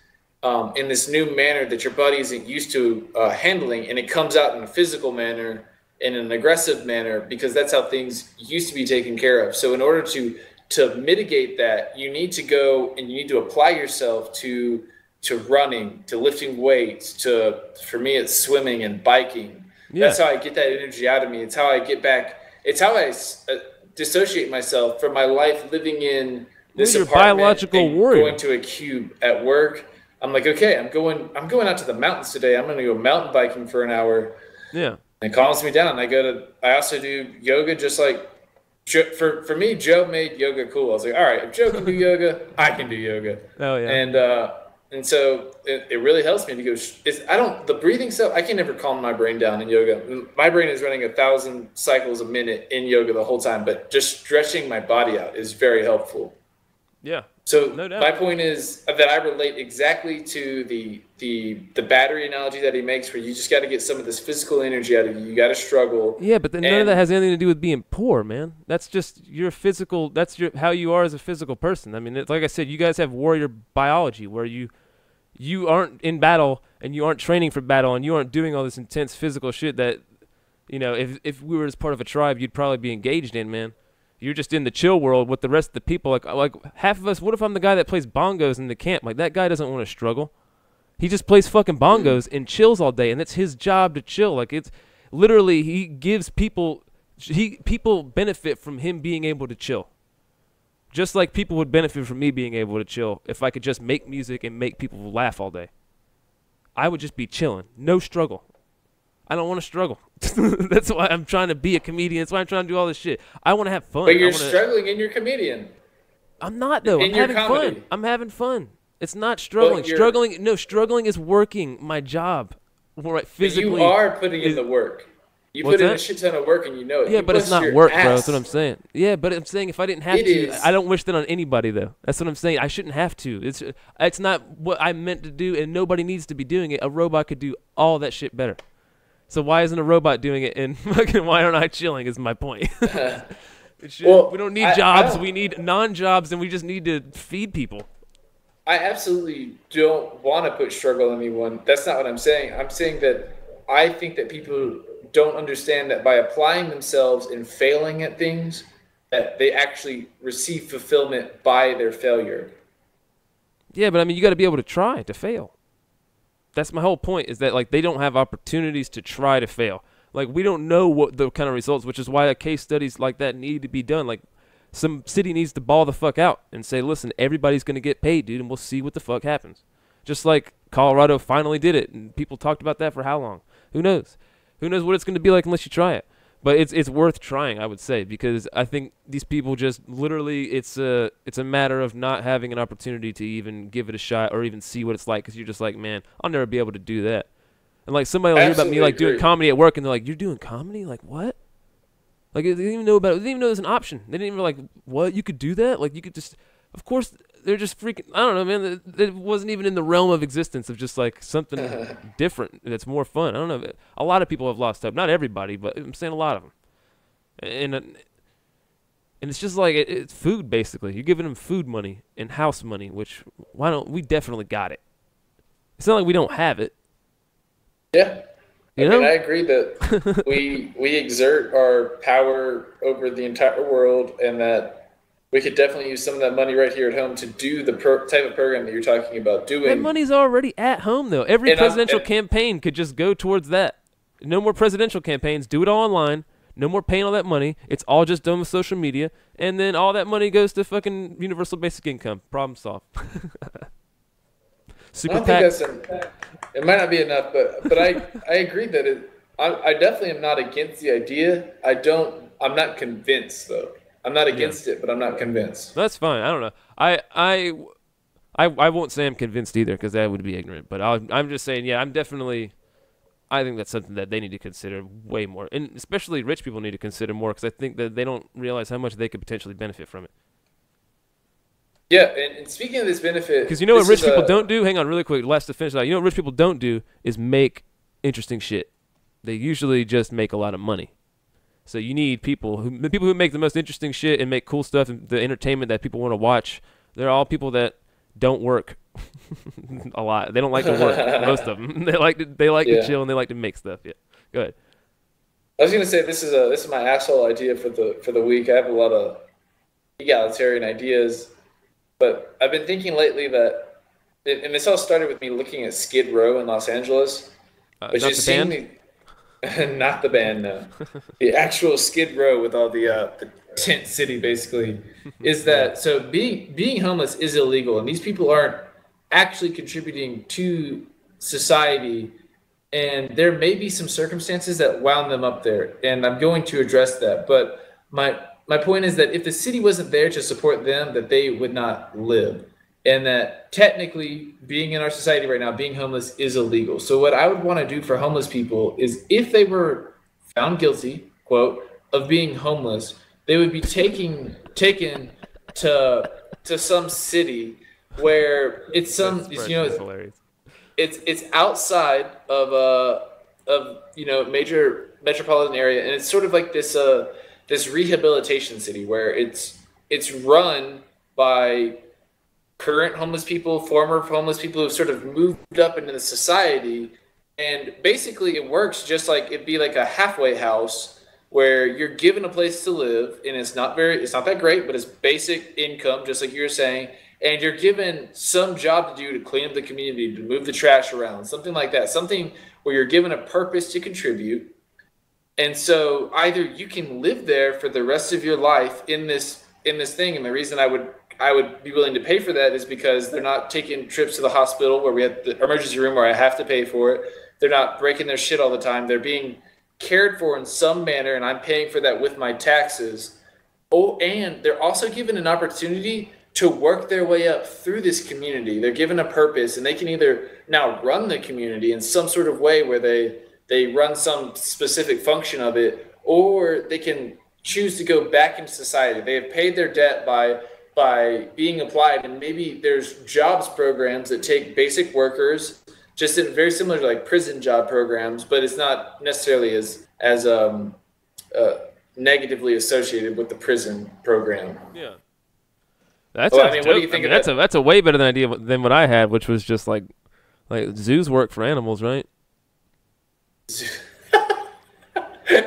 in this new manner that your body isn't used to handling, and it comes out in a physical manner, in an aggressive manner, because that's how things used to be taken care of. So in order to mitigate that, you need to go and you need to apply yourself to running, to lifting weights, for me it's swimming and biking. Yeah. That's how I get that energy out of me. It's how I get back. It's how I dissociate myself from my life living in this You're a apartment, biological and warrior. going to a cube at work. I'm like, okay, I'm going out to the mountains today. I'm going to go mountain biking for an hour. Yeah. And it calms me down. I also do yoga, just like for me, Joe made yoga cool. I was like, all right, if Joe can do yoga, I can do yoga. Oh yeah. And so it really helps me to go. The breathing stuff, I can never calm my brain down in yoga. My brain is running 1,000 cycles a minute in yoga the whole time, but just stretching my body out is very helpful. Yeah. So No doubt. my point is that I relate exactly to the battery analogy that he makes, where you just got to get some of this physical energy out of you. You got to struggle. Yeah, but then none of that has anything to do with being poor, man. That's just your physical. That's how you are as a physical person. I mean, it's, like I said, you guys have warrior biology where you aren't in battle and you aren't training for battle and you aren't doing all this intense physical shit that, if we were as part of a tribe, you'd probably be engaged in, man. You're just in the chill world with the rest of the people. Like half of us, what if I'm the guy that plays bongos in the camp? Like, that guy doesn't want to struggle. He just plays fucking bongos and chills all day, and it's his job to chill. Like, it's literally, he gives people benefit from him being able to chill. Just like people would benefit from me being able to chill if I could just make music and make people laugh all day. I would just be chilling. No struggle. I don't want to struggle. That's why I'm trying to be a comedian. That's why I'm trying to do all this shit. I want to have fun. But you're struggling and you're a comedian. I'm not, though. I'm having fun. I'm having fun. It's not struggling. Struggling is working my job. Right, physically. But you are putting in the work. You put in a shit ton of work and you know it. Yeah, but it's not work, bro. That's what I'm saying. Yeah, but I'm saying if I didn't have to, I don't wish that on anybody, though. That's what I'm saying. I shouldn't have to. It's not what I meant to do, and nobody needs to be doing it. A robot could do all that shit better. So why isn't a robot doing it, and fucking why aren't I chilling is my point. Well, we don't need jobs. We need non-jobs, and we just need to feed people. I absolutely don't want to put struggle on anyone. That's not what I'm saying. I'm saying that I think that people don't understand that by applying themselves and failing at things, that they actually receive fulfillment by their failure. Yeah, but I mean, you got to be able to try to fail. That's my whole point, is that, like, they don't have opportunities to try to fail. Like, we don't know what the kind of results, which is why case studies like that need to be done. Like, some city needs to ball the fuck out and say, listen, everybody's going to get paid, dude, and we'll see what the fuck happens. Just like Colorado finally did it, and people talked about that for how long? Who knows? Who knows what it's going to be like unless you try it? But it's worth trying, I would say, because I think these people just literally, it's a matter of not having an opportunity to even give it a shot or even see what it's like, because you're just like, man, I'll never be able to do that. And like, somebody will hear about me like doing comedy at work, and they're like, you're doing comedy? Like, what? Like, they didn't even know about it. They didn't even know it was an option. They didn't even like, what? You could do that? Like, you could just, of course, they're just freaking, I don't know, man. It wasn't even in the realm of existence of just like something different that's more fun. I don't know. A lot of people have lost hope. Not everybody, but I'm saying a lot of them. And it's just like, it's food, basically. You're giving them food money and house money, which, we definitely got it. It's not like we don't have it. Yeah. You know? I agree that we exert our power over the entire world, and that we could definitely use some of that money right here at home to do the type of program that you're talking about doing. That money's already at home, though. Every presidential campaign could just go towards that. No more presidential campaigns. Do it all online. No more paying all that money. It's all just done with social media. And then all that money goes to fucking universal basic income. Problem solved. Super PAC. It might not be enough, but I agree that I definitely am not against the idea. I'm not convinced, though. I'm not against it, but I'm not convinced. That's fine. I don't know. I won't say I'm convinced either because that would be ignorant. But I'm just saying, yeah, I think that's something that they need to consider way more, and especially rich people need to consider more because I think that they don't realize how much they could potentially benefit from it. Yeah, and speaking of this benefit, because you know what rich people don't do. Hang on, really quick, last to finish that. You know what rich people don't do is make interesting shit. They usually just make a lot of money. So you need the people who make the most interesting shit and make cool stuff and the entertainment that people want to watch. They're all people that don't work a lot. They don't like to work. Most of them. They like to chill and they like to make stuff. Yeah. Go ahead. I was gonna say this is my asshole idea for the week. I have a lot of egalitarian ideas, but I've been thinking lately that, and this all started with me looking at Skid Row in Los Angeles, which is not the band, no. The actual Skid Row with all the tent city, basically, is that so being homeless is illegal, and these people aren't actually contributing to society, and there may be some circumstances that wound them up there, and I'm going to address that. But my point is that if the city wasn't there to support them, that they would not live. And that technically being in our society right now, being homeless is illegal. So what I would want to do for homeless people is if they were found guilty, quote, of being homeless, they would be taken to some city where it's some, it's outside of major metropolitan area, and it's sort of like this rehabilitation city where it's run by current homeless people, former homeless people who've sort of moved up into the society, and basically it works just like it'd be like a halfway house where you're given a place to live, and it's not that great, but it's basic income, just like you were saying, and you're given some job to do to clean up the community, to move the trash around, something like that, something where you're given a purpose to contribute. And so either you can live there for the rest of your life in this thing, and the reason I would be willing to pay for that is because they're not taking trips to the hospital where we have the emergency room where I have to pay for it. They're not breaking their shit all the time. They're being cared for in some manner, and I'm paying for that with my taxes. Oh, and they're also given an opportunity to work their way up through this community. They're given a purpose, and they can either now run the community in some sort of way where they run some specific function of it, or they can choose to go back into society. They have paid their debt by being applied, and maybe there's jobs programs that take basic workers, just in very similar to like prison job programs, but it's not necessarily as negatively associated with the prison program. Yeah. What do you think of that? That's a way better idea than what I had, which was just like zoos work for animals, right?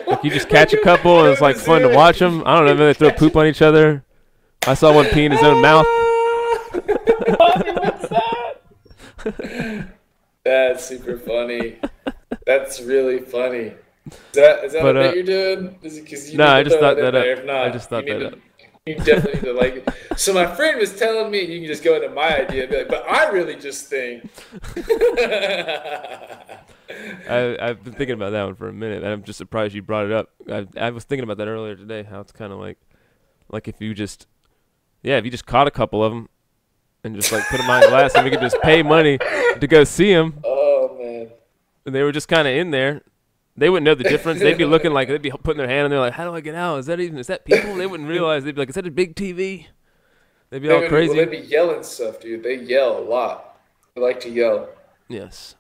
Like you just catch a couple and it's like fun to watch them. I don't know, maybe they throw poop on each other. I saw one pee in his own mouth. What's that? That's super funny. That's really funny. Is that what you're doing? No, I just thought that up. If not, I just thought that up. You definitely need to like it. So my friend was telling me, you can just go into my idea and be like, but I really just think. I've been thinking about that one for a minute, and I'm just surprised you brought it up. I was thinking about that earlier today, how it's kind of like if you just caught a couple of them and just like put them on glass and we could just pay money to go see them. Oh, man. And they were just kind of in there. They wouldn't know the difference. They'd be looking like, they'd be putting their hand in there like, how do I get out? Is that people? They wouldn't realize. They'd be like, is that a big TV? They'd be all crazy. Well, they'd be yelling stuff, dude. They yell a lot. They like to yell. Yes.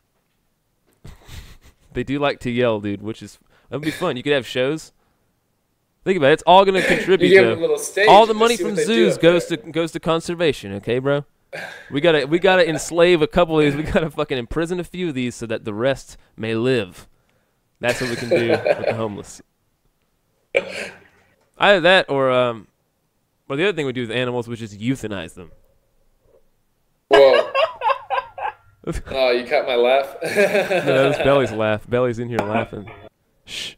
They do like to yell, dude, that would be fun. You could have shows. Think about it. It's all going to contribute, you give them a little stage all the money from zoos goes to conservation, okay, bro? We gotta enslave a couple of these. We gotta fucking imprison a few of these so that the rest may live. That's what we can do with the homeless. Either that or the other thing we do with animals, which is euthanize them. Whoa. Oh, you caught my laugh? No, that was Belly's laugh. Belly's in here laughing. Shh.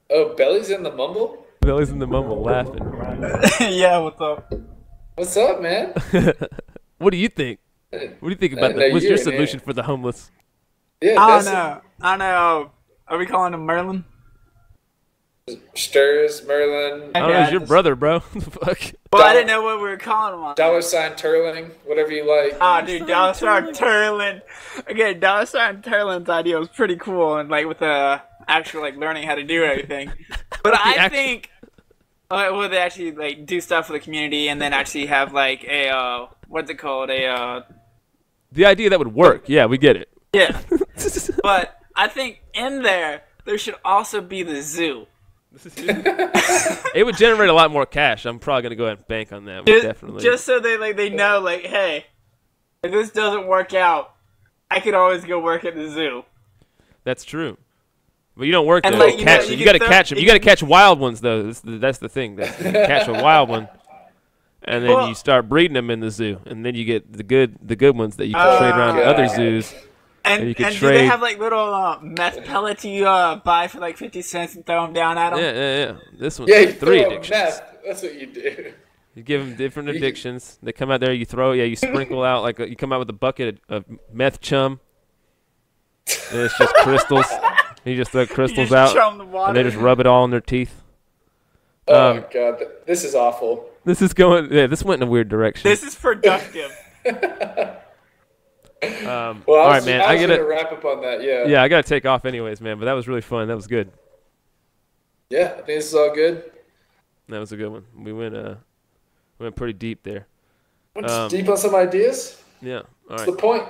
Oh, Belly's in the mumble? Belly's in the mumble laughing. Yeah, what's up? What's up, man? What do you think? What do you think about that? What's your solution for the homeless? Yeah, I don't know. Are we calling him Merlin? Stirs, Merlin, I don't know. It's your brother, bro. Fuck. Well, I didn't know what we were calling him on. $sign Turling, whatever you like. Ah, dude, $sign Turlin. Okay, $sign Turlin's idea was pretty cool, and like with the actual like learning how to do everything. But I think, well, they actually like do stuff for the community, and then actually have like a what's it called? The idea that would work. Yeah, we get it. Yeah. But I think in there should also be the zoo. It would generate a lot more cash. I'm probably gonna go ahead and bank on that. Definitely. Just so they know, like, hey, if this doesn't work out, I could always go work at the zoo. That's true. But you don't work there. Like, catch them. You gotta catch them. You gotta catch wild ones though. That's the thing. You catch a wild one, and then you start breeding them in the zoo, and then you get the good ones that you can trade around to other zoos. And do they have like little meth pellets you buy for like 50 cents and throw them down at them? Yeah. This one's Yeah, you 3 throw addictions. meth. That's what you do. You give them different addictions. They come out there. You sprinkle out you come out with a bucket of meth chum. And it's just crystals. You just throw crystals out, and they just rub it all in their teeth. Oh God, this is awful. This is going. Yeah, this went in a weird direction. This is productive. Well, all right, man. I was gonna wrap up on that. Yeah. Yeah, I gotta take off anyways, man. But that was really fun. That was good. Yeah, I think this is all good. That was a good one. We went pretty deep there. Went deep on some ideas. Yeah. All What's right. the point?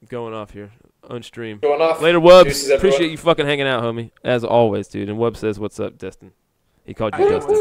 Going off here. Unstream. Going off. Later, Wubs. Deuces, Appreciate everyone. you fucking hanging out, homie. As always, dude. And Wub says, "What's up, Destin?" He called you Destin.